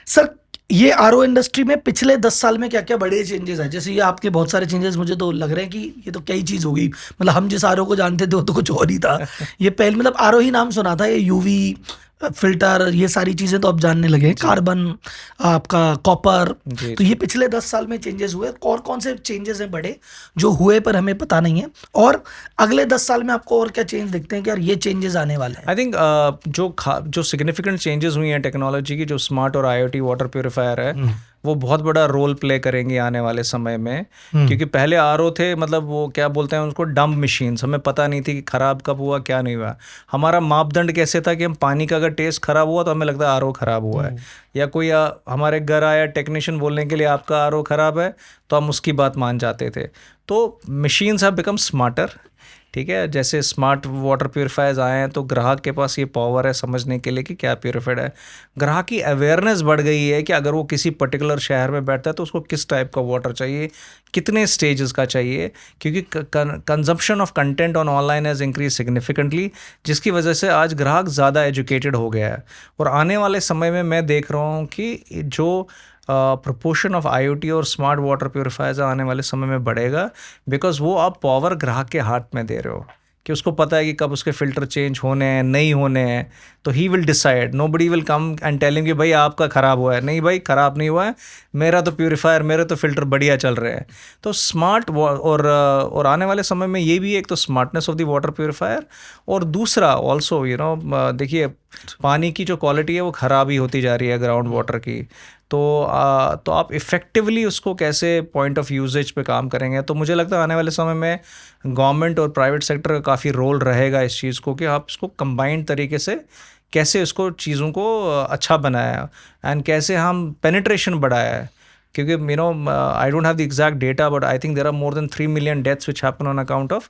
सर ये आरओ इंडस्ट्री में पिछले 10 साल में क्या क्या बड़े चेंजेस आए? जैसे ये आपके बहुत सारे चेंजेस मुझे तो लग रहे हैं कि ये तो कई चीज हो गई, मतलब हम जिस आरओ को जानते थे वो तो कुछ और ही था। ये पहले मतलब आरओ ही नाम सुना था, ये यूवी फिल्टर, ये सारी चीजें तो अब जानने लगे, कार्बन, आपका कॉपर। तो ये पिछले 10 साल में चेंजेस हुए। और कौन से चेंजेस हैं बड़े जो हुए पर हमें पता नहीं है, और अगले 10 साल में आपको और क्या चेंज दिखते हैं कि यार ये चेंजेस आने वाले हैं? आई थिंक जो सिग्निफिकेंट चेंजेस हुई हैं टेक्नोलॉजी की, जो स्मार्ट और आईओटी वाटर प्योरीफायर है, वो बहुत बड़ा रोल प्ले करेंगे आने वाले समय में। क्योंकि पहले आरओ थे, मतलब वो क्या बोलते हैं उसको, डंप मशीन्स, हमें पता नहीं थी कि खराब कब हुआ क्या नहीं हुआ। हमारा मापदंड कैसे था कि हम पानी का अगर टेस्ट खराब हुआ तो हमें लगता है आरओ खराब हुआ है, या कोई हमारे घर आया टेक्नीशियन बोलने के लिए आपका आरओ खराब है, तो हम उसकी बात मान जाते थे। तो मशीन्स हैव बिकम स्मार्टर, ठीक है। जैसे स्मार्ट वाटर प्योरीफायर्स आए हैं, तो ग्राहक के पास ये पावर है समझने के लिए कि क्या प्योरीफाइड है। ग्राहक की अवेयरनेस बढ़ गई है कि अगर वो किसी पर्टिकुलर शहर में बैठता है तो उसको किस टाइप का वाटर चाहिए, कितने स्टेजेस का चाहिए, क्योंकि consumption of content on online has increase significantly, जिसकी वजह से आज ग्राहक ज़्यादा एजुकेटेड हो गया है। और आने वाले समय में मैं देख रहा हूँ कि जो प्रोपोर्शन ऑफ आईओटी और स्मार्ट वाटर प्योरीफायर्स आने वाले समय में बढ़ेगा, बिकॉज वो आप पावर ग्राहक के हाथ में दे रहे हो कि उसको पता है कि कब उसके फ़िल्टर चेंज होने हैं, नहीं होने हैं, तो he will decide. Nobody will come and telling कि भाई आपका ख़राब हुआ है, नहीं भाई ख़राब नहीं हुआ है, मेरा तो प्योरीफायर, मेरे तो फ़िल्टर बढ़िया चल रहे हैं। तो स्मार्ट और आने वाले समय में ये भी एक तो smartness of the water purifier, और दूसरा ऑल्सो देखिए पानी की जो क्वालिटी है वो ख़राब ही होती जा रही है ग्राउंड वाटर की। तो आप इफ़ेक्टिवली उसको कैसे पॉइंट ऑफ यूजेज पे काम करेंगे। तो मुझे लगता है आने वाले समय में गवर्नमेंट और प्राइवेट सेक्टर का काफ़ी रोल रहेगा इस चीज़ को, कि आप इसको कंबाइंड तरीके से कैसे इसको चीज़ों को अच्छा बनाया एंड कैसे हम पेनिट्रेशन बढ़ाया है। क्योंकि I don't have the exact data, but I think there are more than 3 million deaths which happen on account of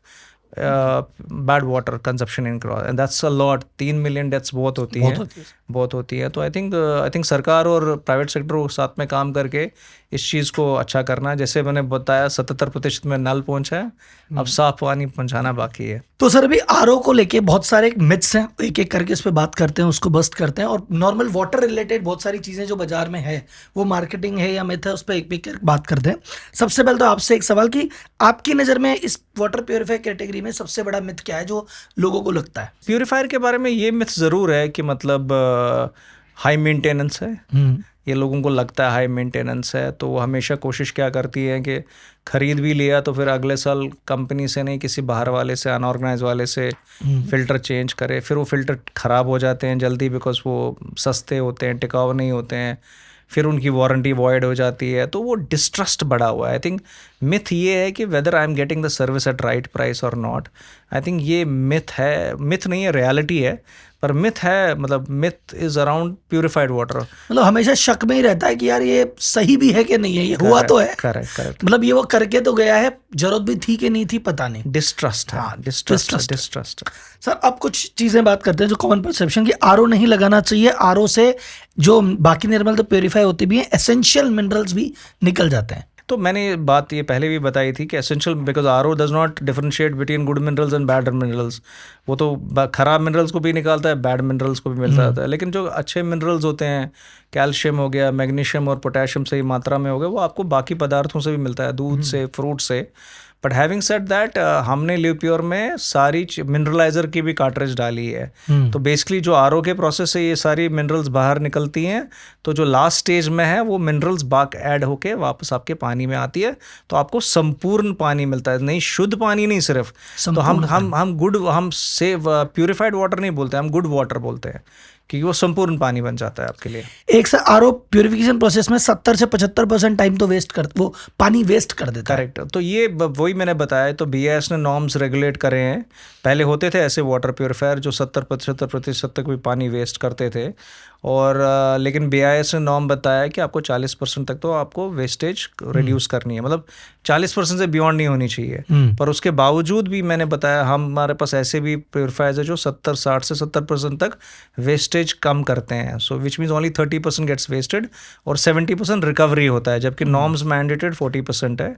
bad water consumption in cross, and that's a lot. 3 million deaths बहुत होती है। तो आई थिंक सरकार और प्राइवेट सेक्टर को साथ में काम करके इस चीज़ को अच्छा करना। जैसे मैंने बताया 77% में नल पहुंचा है, अब साफ पानी पहुंचाना बाकी है। तो सर अभी आरओ को लेके बहुत सारे मिथ्स हैं, एक एक करके इस पे बात करते हैं, उसको बस्ट करते हैं। और नॉर्मल वाटर रिलेटेड बहुत सारी चीज़ें जो बाजार में है, वो मार्केटिंग है या मिथ है, उस पर एक एक बात करते हैं। सबसे पहले तो आपसे एक सवाल कि आपकी नज़र में इस वाटर प्योरीफायर कैटेगरी में सबसे बड़ा मिथ क्या है जो लोगों को लगता है? प्योरीफायर के बारे में ये मिथ ज़रूर है कि मतलब हाई मेंटेनेंस है, ये लोगों को लगता है हाई मेंटेनेंस है। तो वो हमेशा कोशिश क्या करती है कि ख़रीद भी लिया तो फिर अगले साल कंपनी से नहीं, किसी बाहर वाले से, अनऑर्गेनाइज वाले से फ़िल्टर चेंज करे। फिर वो फ़िल्टर ख़राब हो जाते हैं जल्दी, बिकॉज वो सस्ते होते हैं, टिकाऊ नहीं होते हैं, फिर उनकी वारंटी वॉइड हो जाती है। तो वो डिस्ट्रस्ट बढ़ा हुआ है। आई थिंक मिथ ये है कि whether I am getting the service eight right price और नॉट। आई थिंक ये मिथ है, मिथ नहीं है, रियलिटी है, पर मिथ है। मतलब myth is around purified water. मतलब हमेशा शक में ही रहता है कि यार ये सही भी है कि नहीं है, ये हुआ तो है। करेक्ट। मतलब ये वो करके तो गया है, जरूरत भी थी कि नहीं थी पता नहीं। डिस्ट्रस्ट है, डिस्ट्रस्ट। सर अब कुछ चीजें बात करते हैं जो कॉमन परसेप्शन, कि आरओ नहीं लगाना चाहिए, आरओ से जो बाकी निर्मल तो प्योरीफाई होती भी है, एसेंशियल मिनरल्स भी निकल जाते हैं। तो मैंने बात ये पहले भी बताई थी कि essential, because RO does not differentiate between good minerals and bad minerals. वो तो खराब मिनरल्स को भी निकालता है, बैड मिनरल्स को भी मिलता रहता है, लेकिन जो अच्छे मिनरल्स होते हैं, कैल्शियम हो गया, मैग्नीशियम और पोटेशियम सही मात्रा में हो गया, वो आपको बाकी पदार्थों से भी मिलता है, दूध से, फ्रूट से। बट हैविंग सेड दैट हमने लिवप्योर में सारी मिनरलाइजर की भी कार्ट्रिज डाली है। तो बेसिकली जो आरओ के प्रोसेस से ये सारी मिनरल्स बाहर निकलती हैं, तो जो लास्ट स्टेज में है वो मिनरल्स बाक ऐड होके वापस आपके पानी में आती है, तो आपको संपूर्ण पानी मिलता है। नहीं, शुद्ध पानी नहीं सिर्फ, तो हम प्यूरिफाइड वाटर नहीं बोलते, हम गुड वाटर बोलते हैं, क्योंकि वो संपूर्ण पानी बन जाता है आपके लिए। एक से आरओ प्यूरिफिकेशन प्रोसेस में 70 से 75% टाइम तो वो पानी वेस्ट कर देता है। करेक्ट। तो ये वही मैंने बताया, तो BIS ने नॉर्म्स रेगुलेट करे हैं। पहले होते थे ऐसे वाटर प्योरीफायर जो 70-75% तक भी पानी वेस्ट करते थे, और लेकिन BIS ने नॉर्म बताया कि आपको 40% तक तो आपको वेस्टेज रिड्यूस करनी है, मतलब 40% से बियॉन्ड नहीं होनी चाहिए। पर उसके बावजूद भी मैंने बताया हमारे पास ऐसे भी प्योरीफायर्स है जो 60 से 70% तक वेस्टेज कम करते हैं। So which means only 30% gets wasted और 70% रिकवरी होता है, जबकि नॉर्म्स मैंडेटेड 40% है।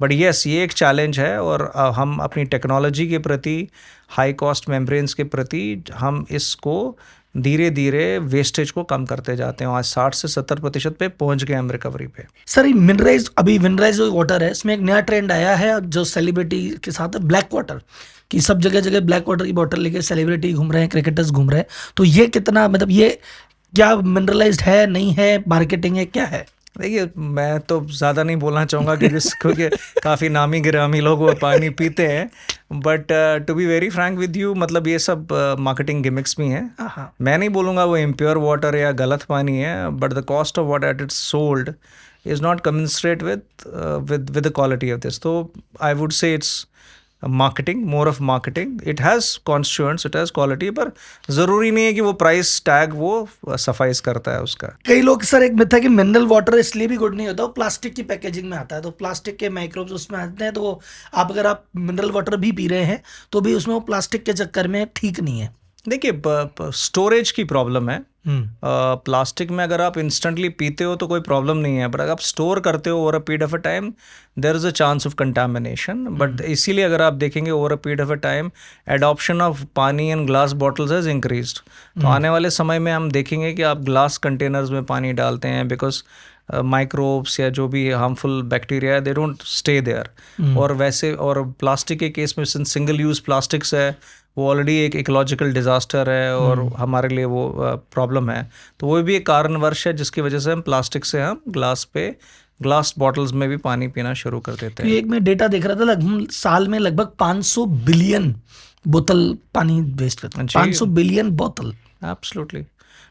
बट येस, ये एक चैलेंज है, और हम अपनी टेक्नोलॉजी के प्रति, हाई कॉस्ट मेम्ब्रेन्स के प्रति, हम इसको धीरे धीरे वेस्टेज को कम करते जाते हैं। आज 60 से 70% पे पहुंच गए हम रिकवरी पे। सर, मिनरलाइज वाटर है, इसमें एक नया ट्रेंड आया है जो सेलिब्रिटी के साथ है, ब्लैक वाटर, कि सब जगह जगह ब्लैक वाटर की बोतल लेके सेलिब्रिटी घूम रहे हैं, क्रिकेटर्स घूम रहे हैं। तो ये कितना, मतलब ये क्या मिनरलाइज्ड है, नहीं है, मार्केटिंग है, क्या है? देखिए, मैं तो ज़्यादा नहीं बोलना चाहूँगा क्योंकि काफ़ी नामी गिरामी लोग वो पानी पीते हैं, but to be very frank with you, मतलब ये सब मार्केटिंग गिमिक्स भी हैं। मैं नहीं बोलूँगा वो इम्प्योर वाटर या गलत पानी है, but the cost of water at its sold is not commensurate with the quality of this. तो I would say it's marketing, more of marketing. It has constituents, it has quality, पर ज़रूरी नहीं है कि वो प्राइस टैग वो सफाइज करता है उसका। कई लोग, सर, एक मिथ है कि मिनरल वाटर इसलिए भी गुड नहीं होता, वो प्लास्टिक की पैकेजिंग में आता है, तो प्लास्टिक के माइक्रोब्स उसमें आते हैं, तो अगर आप मिनरल वाटर भी पी रहे हैं तो भी उसमें वो प्लास्टिक के चक्कर में ठीक नहीं है। देखिए, स्टोरेज की प्रॉब्लम है। प्लास्टिक में अगर आप इंस्टेंटली पीते हो तो कोई प्रॉब्लम नहीं है, बट अगर आप स्टोर करते हो over a period of a time, there is a chance of contamination. But इसीलिए अगर आप देखेंगे over a period of a time, adoption of पानी and glass bottles has increased. तो आने वाले समय में हम देखेंगे कि आप ग्लास कंटेनर्स में पानी डालते हैं, बिकॉज माइक्रोब्स या जो भी harmful bacteria they don't stay there. और वैसे, और प्लास्टिक के केस में सिंगल यूज़ प्लास्टिक्स है, वो ऑलरेडी एक इकोलॉजिकल डिज़ास्टर है और हमारे लिए वो प्रॉब्लम है। तो वो भी एक कारणवश है जिसकी वजह से हम प्लास्टिक से हम ग्लास बॉटल्स में भी पानी पीना शुरू कर देते हैं। एक मैं डेटा देख रहा था, साल में लगभग 500 बिलियन बोतल पानी वेस्ट करते हैं। 500 बिलियन बोतल, absolutely,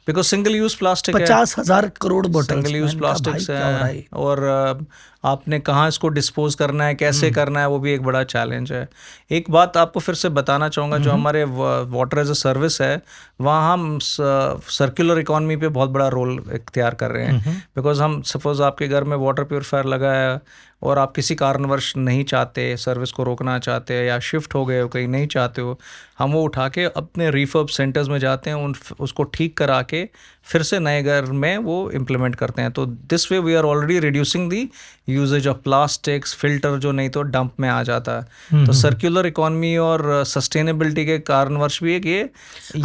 because single use plastic है। 50,000 करोड़ बोतल सिंगल यूज प्लास्टिक्स है, और आपने कहाँ इसको डिस्पोज करना है, कैसे करना है, वो भी एक बड़ा चैलेंज है। एक बात आपको फिर से बताना चाहूँगा, जो हमारे वाटर एज अ सर्विस है, वहाँ हम सर्कुलर इकॉनमी पे बहुत बड़ा रोल इख्तियार कर रहे हैं। बिकॉज हम, सपोज आपके घर में वाटर प्योरीफायर लगा है और आप किसी कारणवश नहीं चाहते, सर्विस को रोकना चाहते हैं, या शिफ्ट हो गए हो कहीं, नहीं चाहते हो, हम वो उठा के अपने रिफर्ब सेंटर्स में जाते हैं, उसको ठीक करा के फिर से नए घर में वो इम्प्लीमेंट करते हैं। तो this way we are already reducing the usage of plastics, filter जो नहीं तो डंप में आ जाता है। तो सर्कुलर इकोनॉमी और सस्टेनेबिलिटी के कारणवश भी एक ये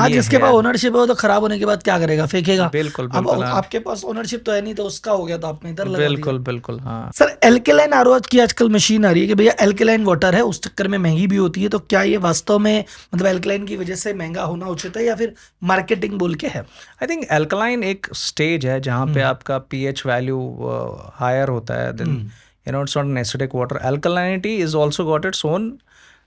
जिसके पास ओनरशिप है तो खराब होने के बाद क्या करेगा, फेंकेगा। बिल्कुल, अब आपके पास ओनरशिप तो है नहीं, तो उसका हो गया तो आपने इधर लगा दिया। बिल्कुल, हाँ। सर, एल्केलाइन आरओ की आजकल मशीन आ रही है कि भैया एल्केलाइन वाटर है, उस चक्कर में महंगी भी होती है, तो क्या ये वास्तव में, मतलब एल्केलाइन की वजह से महंगा होना उचित है या फिर मार्केटिंग बोल के है? आई थिंक एल्कलाइन एक स्टेज है जहाँ पे आपका pH वैल्यू हायर होता है, then it's not an acidic water. Alkalinity is also got its own,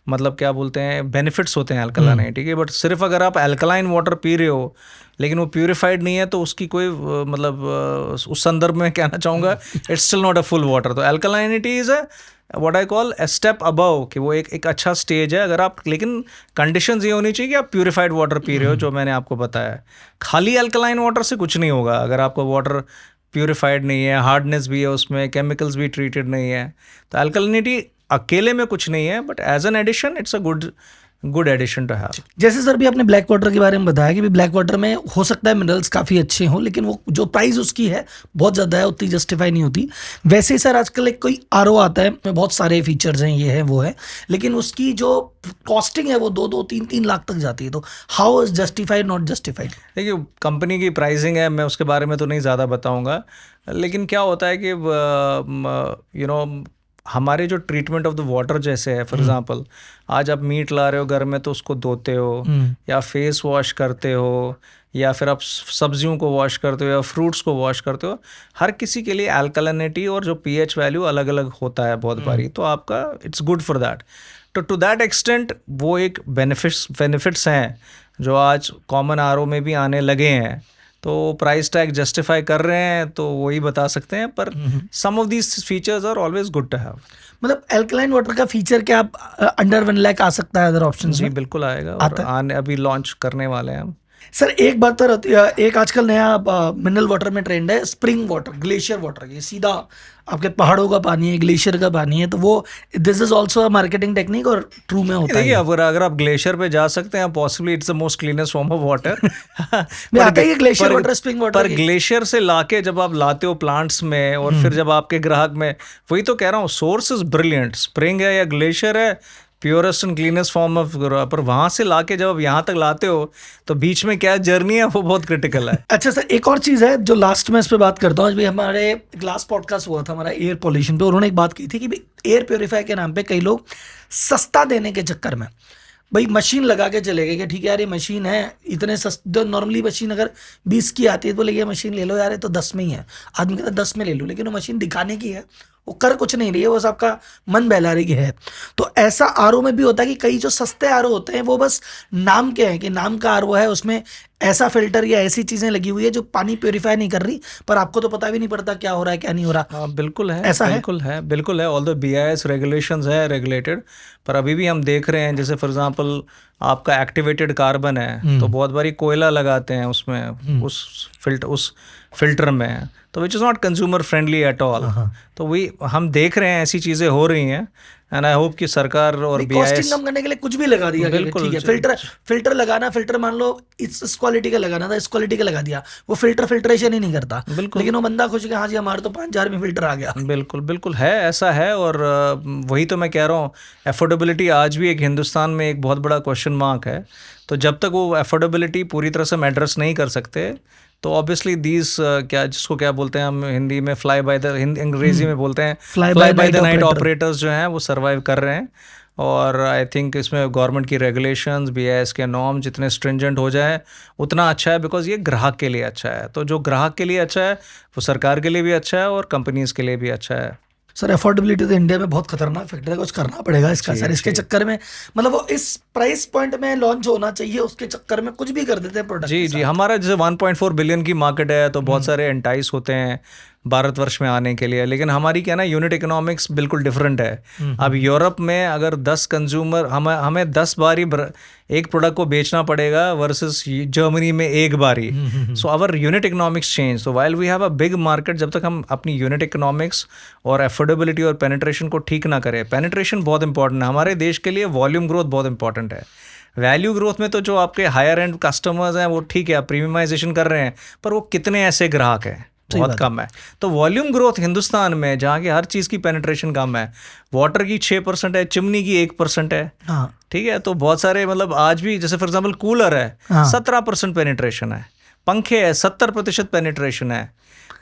मतलब क्या बोलते हैं, बेनिफिट्स होते हैं एल्कलाइनिटी के। बट सिर्फ अगर आप एल्कलाइन वाटर पी रहे हो लेकिन वो प्यूरिफाइड नहीं है, तो उसकी कोई मतलब उस संदर्भ में कहना चाहूँगा, it's still not a full water. तो alkalinity is what I call a step above, कि वो एक अच्छा स्टेज है। अगर आप, लेकिन कंडीशंस ये होनी चाहिए कि आप प्यूरिफाइड वाटर पी रहे हो, जो मैंने आपको बताया। खाली एल्कलाइन वाटर से कुछ नहीं होगा अगर आपका वाटर प्यूरिफाइड नहीं है, हार्डनेस भी है उसमें, केमिकल्स भी ट्रीटेड नहीं है। तो एल्कलिनिटी अकेले में कुछ नहीं है, but as an addition it's a good addition to have. जैसे सर भी आपने ब्लैक वाटर के बारे में बताया कि ब्लैक वाटर में हो सकता है मिनरल्स काफ़ी अच्छे हों, लेकिन वो जो प्राइस उसकी है बहुत ज़्यादा है, उतनी जस्टिफाई नहीं होती। वैसे ही सर आजकल एक कोई आरओ आता है, में बहुत सारे फीचर्स हैं, ये है वो है, लेकिन उसकी जो कॉस्टिंग है वो 2-3 लाख तक जाती है। तो how is justified, not justified? देखिए, कंपनी की प्राइसिंग है, मैं उसके बारे में तो नहीं ज़्यादा बताऊँगा, लेकिन क्या होता है कि हमारे जो ट्रीटमेंट ऑफ द वाटर जैसे है, फॉर एग्जांपल आज आप मीट ला रहे हो घर में तो उसको धोते हो या फेस वॉश करते हो या फिर आप सब्जियों को वॉश करते हो या फ्रूट्स को वॉश करते हो, हर किसी के लिए अल्कलिनिटी और जो पीएच वैल्यू अलग अलग होता है बहुत बारी, तो आपका इट्स गुड फॉर दैट। तो टू दैट एक्सटेंट वो एक बेनिफिट्स हैं जो आज कॉमन आरओ में भी आने लगे हैं, तो प्राइस टैग जस्टिफाई कर रहे हैं तो वही बता सकते हैं, पर some of these features are always good to have. मतलब एल्कलाइन वाटर का फीचर क्या आप अंडर 1 लाख आ सकता है अदर ऑप्शन जी में? बिल्कुल आएगा, और आने अभी लॉन्च करने वाले हैं हम। सर एक बात तो रहती है, एक आजकल नया मिनरल वाटर में ट्रेंड है स्प्रिंग वाटर, ग्लेशियर वाटर। ये सीधा आपके पहाड़ों का पानी है, ग्लेशियर का पानी है, तो वो this is also a marketing technique और ट्रू में होता है? देखिए अगर आप ग्लेशियर पे जा सकते हैं, possibly it's the most cleanest form of water. आता है ग्लेशियर वाटर, स्प्रिंग वाटर। पर ग्लेशियर से लाके जब आप लाते हो प्लांट्स में और फिर जब आपके ग्राहक में, वही तो कह रहा हूँ, सोर्स इज ब्रिलियंट, स्प्रिंग है या ग्लेशियर है, purest and cleanest form of, पर वहां से लाके जब आप यहाँ तक लाते हो तो बीच में क्या जर्नी है वो बहुत क्रिटिकल है। अच्छा सर, एक और चीज है जो लास्ट में इस पे बात करता हूँ। अभी हमारे लास्ट पॉडकास्ट हुआ था हमारा एयर पॉल्यूशन पे, उन्होंने एक बात की थी कि एयर प्योरीफायर के नाम पे कई लोग सस्ता देने के चक्कर में भाई मशीन लगा के चले गए कि ठीक है यार ये मशीन है इतने सस्ते, नॉर्मली मशीन अगर 20 की आती है तो बोले ये मशीन ले लो यार, ये तो 10 में ही है, आदमी कहता है 10 में ले लो, लेकिन वो मशीन दिखाने की है, वो कर कुछ नहीं रही है, बस आपका मन बहला रही है। तो ऐसा आरओ में भी होता है कि कई जो सस्ते आरओ होते हैं वो बस नाम के हैं कि नाम का आरओ है, उसमें ऐसा फिल्टर या ऐसी चीजें लगी हुई है जो पानी प्योरीफाई नहीं कर रही, पर आपको तो पता भी नहीं पड़ता क्या हो रहा है क्या नहीं हो रहा। हाँ बिल्कुल है, ऐसा बिल्कुल है। ऑल द BIS रेगुलेशंस है रेगुलेटेड, पर अभी भी हम देख रहे हैं जैसे फॉर एग्जांपल आपका एक्टिवेटेड कार्बन है तो बहुत बारी कोयला लगाते हैं उसमें, उस फिल्टर में, तो which is not consumer friendly at all. तो वही हम देख रहे हैं ऐसी चीज़ें हो रही हैं, एंड आई होप कि सरकार और कॉस्टिंग कम करने के लिए कुछ भी लगा दिया। बिल्कुल ठीक है, फिल्टर लगाना, फिल्टर मान लो इस क्वालिटी का लगाना था, इस क्वालिटी का लगा दिया, वो फिल्ट्रेशन ही नहीं करता, लेकिन वो बंदा खुश है हाँ जी हमारे तो 5,000 में फिल्टर आ गया। बिल्कुल है, ऐसा है। और वही तो मैं कह रहा हूँ, एफोर्डेबिलिटी आज भी एक हिंदुस्तान में एक बहुत बड़ा क्वेश्चन मार्क है। तो जब तक वो एफोर्डेबिलिटी पूरी तरह से हम एड्रेस नहीं कर सकते तो ऑब्वियसली दीज क्या जिसको क्या बोलते हैं हम हिंदी में फ्लाई बाय द, अंग्रेजी में बोलते हैं fly by the night operators जो हैं वो सर्वाइव कर रहे हैं। और आई थिंक इसमें गवर्नमेंट की रेगुलेशंस, BIS के नॉर्म जितने स्ट्रिंजेंट हो जाए उतना अच्छा है, बिकॉज ये ग्राहक के लिए अच्छा है। तो जो ग्राहक के लिए अच्छा है वो सरकार के लिए भी अच्छा है और कंपनीज के लिए भी अच्छा है। सर एफोर्डेबिलिटी तो इंडिया में बहुत खतरनाक फैक्टर है, कुछ करना पड़ेगा इसका सर। इसके चक्कर में मतलब वो इस प्राइस पॉइंट में लॉन्च होना चाहिए, उसके चक्कर में कुछ भी कर देते हैं प्रोडक्ट। जी हमारा जैसे 1.4 बिलियन की मार्केट है तो बहुत सारे एंटाइस होते हैं भारतवर्ष में आने के लिए, लेकिन हमारी क्या ना यूनिट इकोनॉमिक्स बिल्कुल डिफरेंट है। अब यूरोप में अगर 10 कंज्यूमर हमें 10 बारी एक प्रोडक्ट को बेचना पड़ेगा वर्सेस जर्मनी में एक बारी। So our unit economics change. तो while we have a big market, जब तक हम अपनी यूनिट इकोनॉमिक्स और एफोर्डेबिलिटी और पेनिट्रेशन को ठीक ना करें, पेनिट्रेशन बहुत इंपॉर्टेंट है हमारे देश के लिए, वॉल्यूम ग्रोथ बहुत इंपॉर्टेंट है। वैल्यू ग्रोथ में तो जो आपके हायर एंड कस्टमर्स हैं वो ठीक है, आप प्रीमियमाइजेशन कर रहे हैं, पर वो कितने ऐसे ग्राहक हैं, बहुत कम है। तो वॉल्यूम ग्रोथ हिंदुस्तान में जहाँ की हर चीज़ की पेनिट्रेशन कम है, वाटर की 6% है, चिमनी की 1% है, ठीक है। तो बहुत सारे मतलब आज भी जैसे फॉर एग्जांपल कूलर है 17% पेनिट्रेशन है, पंखे है 70% पेनिट्रेशन है।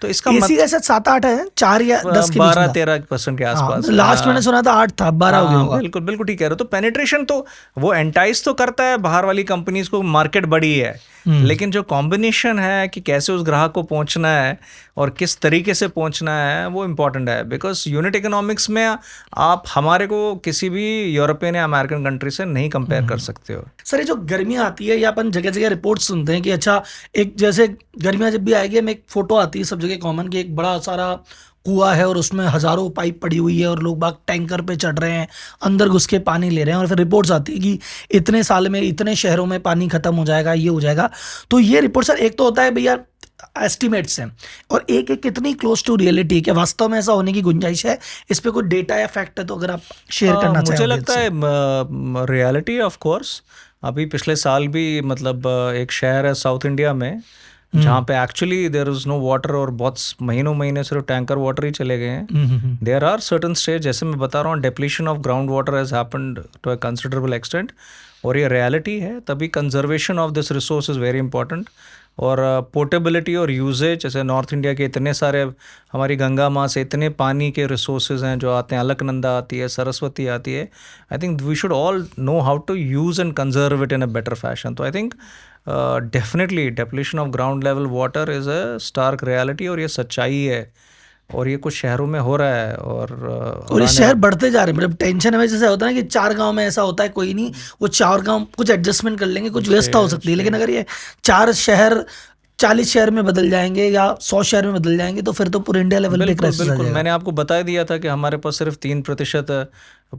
तो इसका एसी का 7-8 है, 4 या 10 के 12-13% के आसपास। लास्ट मैंने सुना था 8 था, 12 हो गया। बिल्कुल ठीक कह रहे हो। तो पेनिट्रेशन तो वो एंटाइज तो करता है बाहर वाली कंपनीज को, मार्केट बड़ी है, लेकिन जो कॉम्बिनेशन है कि कैसे उस ग्राहक को पहुंचना है और किस तरीके से पहुंचना है वो इम्पॉर्टेंट है। बिकॉज यूनिट इकोनॉमिक्स में आप हमारे को किसी भी यूरोपियन या अमेरिकन कंट्री से नहीं कंपेयर कर सकते हो। सर ये जो गर्मियाँ आती है या अपन जगह जगह रिपोर्ट सुनते हैं कि अच्छा एक जैसे गर्मियाँ जब भी आएगी, हमें एक फोटो आती है सब जगह कॉमन कि एक बड़ा सारा कुआं है और उसमें हजारों पाइप पड़ी हुई है और लोग बाग टैंकर पे चढ़ रहे हैं, अंदर घुस के पानी ले रहे हैं, और फिर रिपोर्ट्स आती है कि इतने साल में इतने शहरों में पानी खत्म हो जाएगा, ये हो जाएगा। तो ये रिपोर्ट सर एक तो होता है भैया एस्टिमेट्स हैं, और एक कितनी क्लोज टू रियलिटी है, वास्तव में ऐसा होने की गुंजाइश है, इस पे कोई डेटा या फैक्ट है तो अगर आप शेयर करना चाहें। मुझे लगता है रियलिटी ऑफ कोर्स। अभी पिछले साल भी मतलब एक शहर है साउथ इंडिया में जहाँ पे actually there is no water और बहुत महीने सिर्फ टैंकर वाटर ही चले गए हैं। देयर आर सर्टन स्टेज, जैसे मैं बता रहा हूँ, depletion of ground water has happened to a considerable extent, और ये रियलिटी है। तभी conservation of this resource is very important. और पोर्टेबिलिटी और यूजेज, जैसे नॉर्थ इंडिया के इतने सारे, हमारी गंगा माँ से इतने पानी के रिसोर्सेज हैं जो आते हैं, अलकनंदा आती है, सरस्वती आती है. I think we should all know how to use and conserve it in a better fashion. तो I think definitely depletion of ground level water is a stark reality, और ये सच्चाई है, और ये कुछ शहरों में हो रहा है. और ये शहर बढ़ते जा रहे हैं. मतलब टेंशन हमें जैसे होता है ना कि 4 गांव में ऐसा होता है, कोई नहीं, वो 4 गांव कुछ एडजस्टमेंट कर लेंगे, कुछ व्यवस्था हो सकती है, लेकिन अगर ये 4 शहर 40 शहर में बदल जाएंगे या 100 शहर में बदल जाएंगे तो फिर तो पूरे इंडिया लेवल पे बिल्कुल क्राइसिस आ बिल्कुल. जाएगा. मैंने आपको बता दिया था कि हमारे पास सिर्फ 3%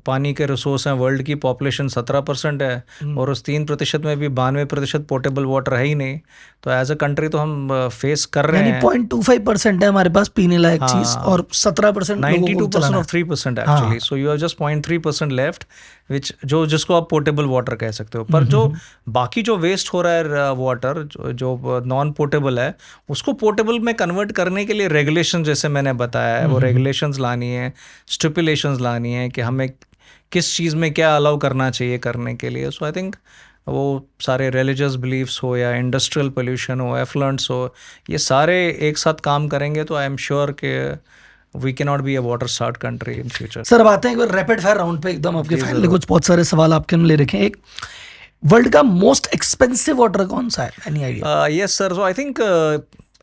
पानी के रिसोर्स हैं. वर्ल्ड की पॉपुलेशन 17% है, और उस 3% में भी 92% पोर्टेबल वाटर है ही नहीं. तो एज अ कंट्री तो हम फेस कर रहे यानी हैं. 0.25% है हमारे पास पीने लायक चीज, हाँ. और 17% लोगों को 92% चलाना of 3% actually. So you have just 0.3% left, which जिसको आप पोर्टेबल वाटर कह सकते हो. पर जो बाकी जो वेस्ट हो रहा है वाटर, जो नॉन पोर्टेबल है, उसको पोर्टेबल में कन्वर्ट करने के लिए रेगुलेशन, जैसे मैंने बताया है, वो रेगुलेशंस लानी है, स्टिपुलेशंस लानी है कि हमें किस चीज़ में क्या अलाउ करना चाहिए करने के लिए. सो आई थिंक वो सारे रिलीजियस बिलीफ्स हो या इंडस्ट्रियल पोल्यूशन हो, एफ्लुएंट्स हो, ये सारे एक साथ काम करेंगे तो आई एम श्योर कि we can not be a water start country in future. Sir अब आते हैं एक बार रैपिड फायर राउंड पे एकदम. आपके फाइनली कुछ बहुत सारे सवाल आपके हम ले रखे हैं. एक, वर्ल्ड का मोस्ट एक्सपेंसिव वाटर कौन सा है? Any idea? Yes sir. So I think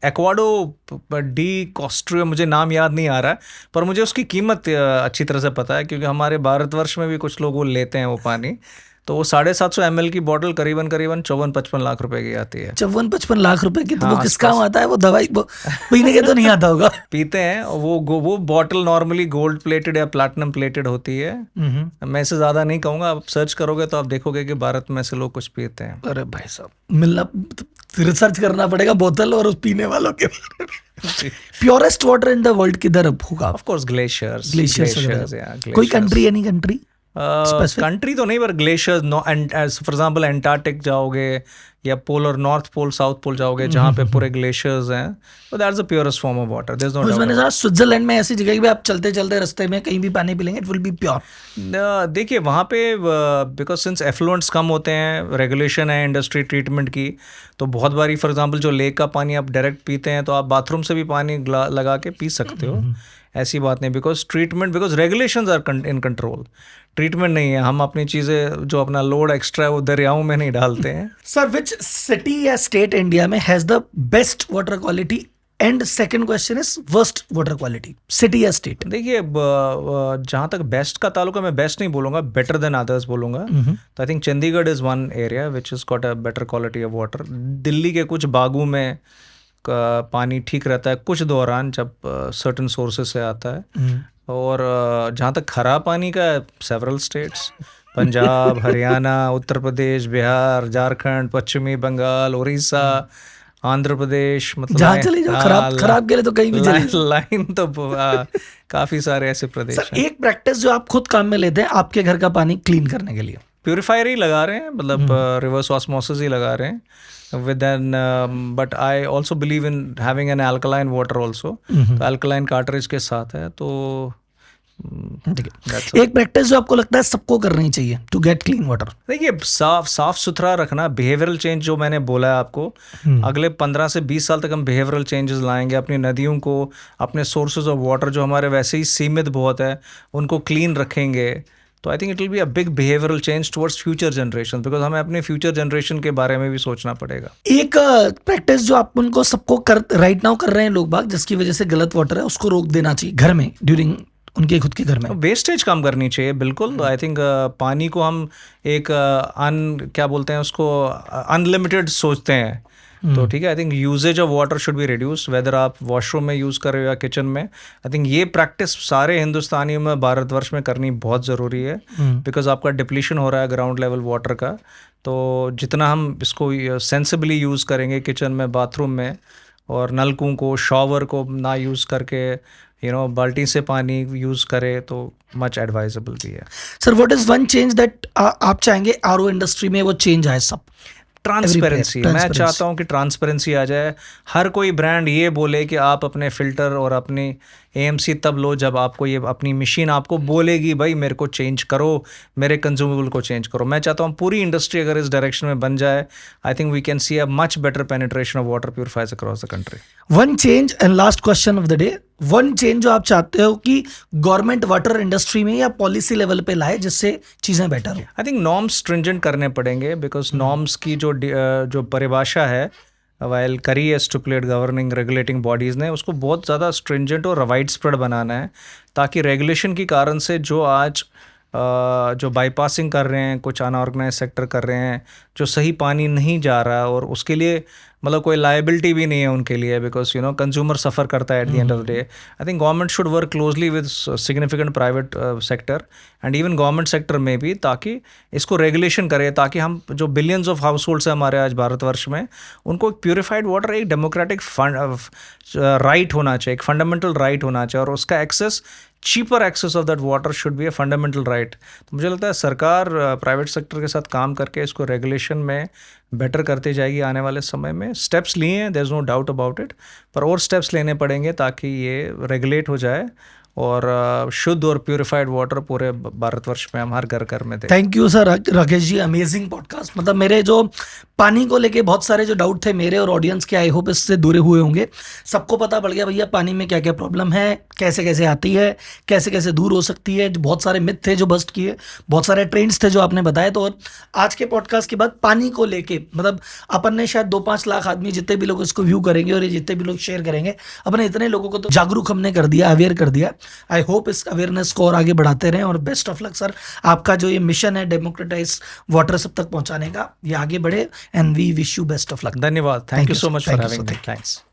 एक्वाडो डी कॉस्ट्रियो, मुझे नाम याद नहीं आ रहा है, पर मुझे उसकी कीमत अच्छी तरह से पता है, क्योंकि हमारे भारतवर्ष में भी कुछ लोग वो लेते हैं वो पानी. तो वो 750 ml की बॉटल करीबन 54-55 लाख रुपए की आती है. 54-55 लाख रुपए की? तो हाँ, वो किस काम आता है? वो दवाई वो पीने के तो नहीं आता होगा. पीते हैं. वो बॉटल नॉर्मली गोल्ड प्लेटेड या प्लैटिनम प्लेटेड होती है. मैं इसे ज़्यादा नहीं कहूँगा, आप सर्च करोगे तो आप देखोगे कि भारत में से लोग कुछ पीते हैं. अरे भाई साहब, मिलना, रिसर्च करना पड़ेगा बोतल और उस पीने वालों के बारे में. Purest water in the world किधर होगा? Of course glaciers. कोई कंट्री, एनी कंट्री? कंट्री तो नहीं, पर glaciers. No, for example Antarctic जाओगे या polar, north pole, south pole जाओगे, जहाँ पे पूरे ग्लेशियर्स हैं, तो that's the purest form of water. There is no doubt. मैंने सुना स्विट्जरलैंड में ऐसी जगह भी आप चलते चलते रास्ते में कहीं भी पानी पी लेंगे, इट विल बी प्योर. देखिए वहाँ पे बिकॉज सिंस एफ्लुएंट्स कम होते हैं, रेगुलेशन है इंडस्ट्री ट्रीटमेंट की, तो बहुत बारी फॉर एग्जांपल जो लेक का पानी आप डायरेक्ट पीते हैं, तो आप बाथरूम से भी पानी लगा के पी सकते हो. ऐसी बात नहीं, because regulations are in control. Treatment नहीं है. हम अपनी चीज़ें, जो अपना लोड एक्स्ट्रा है, वो दरियाओं में नहीं डालते हैं. सर विच सिटी या स्टेट इंडिया में has the best water quality? And second question is worst water quality, city या स्टेट? देखिए जहाँ तक बेस्ट का ताल्लुक है, मैं बेस्ट नहीं बोलूँगा, बेटर देन अदर्स बोलूँगा. तो I think Chandigarh is one area which is got a better quality of water. Delhi के कुछ बागों में पानी ठीक रहता है कुछ दौरान, जब सर्टन सोर्सेज से आता है. और जहाँ तक खराब पानी का, सेवरल स्टेट्स, पंजाब, हरियाणा, उत्तर प्रदेश, बिहार, झारखंड, पश्चिमी बंगाल, उड़ीसा, आंध्र प्रदेश, मतलब जहाँ चले जाओ खराब के लिए तो कहीं भी चले. लाइन तो काफ़ी सारे ऐसे प्रदेश हैं. एक प्रैक्टिस जो आप खुद काम में लेते हैं आपके घर का पानी क्लीन करने के लिए? प्यूरिफायर ही लगा रहे हैं, मतलब रिवर्स ऑस्मोसिस ही लगा रहे हैं. But I also believe in having an alkaline water also. तो alkaline cartridge के साथ है. तो एक प्रैक्टिस जो आपको लगता है सबको करनी चाहिए टू गेट क्लीन वाटर? देखिए साफ सुथरा रखना. बिहेवियरल चेंज जो मैंने बोला है आपको, अगले 15 से 20 साल तक हम बिहेवियरल चेंजेस लाएंगे. अपनी नदियों को, अपने सोर्सेज ऑफ वाटर जो हमारे वैसे ही सीमित बहुत है, उनको क्लीन रखेंगे. तो I think it will be a big behavioural change towards future generation, because हमें अपने फ्यूचर जनरेशन के बारे में भी सोचना पड़ेगा. एक प्रैक्टिस जो आप उनको सबको राइट नाउ कर रहे हैं लोग बाग, जिसकी वजह से गलत वाटर है, उसको रोक देना चाहिए घर में, ड्यूरिंग उनके खुद के घर में. वेस्टेज कम करनी चाहिए बिल्कुल. आई थिंक पानी को हम एक क्या बोलते हैं उसको, अनलिमिटेड सोचते हैं. तो ठीक है, I think uses of water should be reduced, whether आप वॉशरूम में यूज़ कर रहे हो या किचन में. आई थिंक ये प्रैक्टिस सारे हिंदुस्तानियों में, भारतवर्ष में करनी बहुत ज़रूरी है, बिकॉज आपका डिप्लीशन हो रहा है ग्राउंड लेवल वाटर का. तो जितना हम इसको सेंसिबली यूज़ करेंगे किचन में, बाथरूम में, और नलकों को, शॉवर को ना यूज़ करके बाल्टी से पानी यूज़ करे, तो मच एडवाइजेबल भी है. Sir what is one change that आप चाहेंगे आरओ इंडस्ट्री में वो चेंज आए? सब ट्रांसपेरेंसी. मैं चाहता हूँ कि ट्रांसपेरेंसी आ जाए. हर कोई ब्रांड ये बोले कि आप अपने फ़िल्टर और अपनी AMC तब लो जब आपको ये अपनी मशीन आपको बोलेगी भाई मेरे को चेंज करो, मेरे कंज्यूमेबल को चेंज करो। मैं चाहता हूँ पूरी इंडस्ट्री अगर इस डायरेक्शन में बन जाए, I think we can see a much better penetration of water purifiers across the country. One change and last question of the day, one change जो आप चाहते हो कि गवर्नमेंट वाटर इंडस्ट्री में या पॉलिसी लेवल पे लाए जिससे चीजें बेटर हो। आई थिंक नॉर्म्स स्ट्रिंजेंट करने पड़ेंगे, बिकॉज नॉर्म्स की जो परिभाषा है वाइल करी है स्टिपुलेट गवर्निंग रेगुलेटिंग बॉडीज़ ने, उसको बहुत ज़्यादा स्ट्रिंजेंट और वाइड स्प्रेड बनाना है, ताकि रेगुलेशन की कारण से जो आज जो बाईपासिंग कर रहे हैं, कुछ अनऑर्गेनाइज सेक्टर कर रहे हैं, जो सही पानी नहीं जा रहा, और उसके लिए मतलब कोई लाइबिलिटी भी नहीं है उनके लिए, बिकॉज यू नो कंज्यूमर सफ़र करता है at the end of the day. I think government should work closely with significant private sector and even government sector में भी, ताकि इसको रेगुलेशन करे, ताकि हम जो बिलियंस ऑफ हाउस होल्ड्स हैं हमारे आज भारतवर्ष में, उनको प्योरीफाइड वाटर एक डेमोक्रेटिक राइट होना चाहिए, एक फंडामेंटल राइट होना चाहिए, और उसका access cheaper access of that water should be a fundamental right. तो मुझे लगता है सरकार प्राइवेट सेक्टर के साथ काम करके इसको रेगुलेशन में बेटर करती जाएगी आने वाले समय में। स्टेप्स लिए हैं, there is no doubt about it, पर और स्टेप्स लेने पड़ेंगे ताकि ये रेगुलेट हो जाए और शुद्ध और प्यूरिफाइड वाटर पूरे भारतवर्ष में हम हर घर में दें। Thank you sir Rakesh ji, amazing podcast. मतलब मेरे जो पानी को लेके बहुत सारे जो डाउट थे मेरे और ऑडियंस के, आई होप इससे दूर हुए होंगे। सबको पता पड़ गया भैया पानी में क्या क्या प्रॉब्लम है, कैसे कैसे आती है, कैसे कैसे दूर हो सकती है। जो बहुत सारे मिथ थे जो बस्ट किए, बहुत सारे ट्रेंड्स थे जो आपने बताए। तो आज के पॉडकास्ट के बाद पानी को लेके मतलब अपन ने शायद 2-5 लाख आदमी जितने भी लोग इसको व्यू करेंगे और ये जितने भी लोग शेयर करेंगे, अपने इतने लोगों को तो जागरूक हमने कर दिया, अवेयर कर दिया। आई होप इस अवेयरनेस को और आगे बढ़ाते रहें, और बेस्ट ऑफ लक सर। आपका जो ये मिशन है डेमोक्रेटाइज वाटर सब तक पहुंचाने का, ये आगे बढ़े, and we wish you best of luck. धन्यवाद, thank you so much for having me, thanks.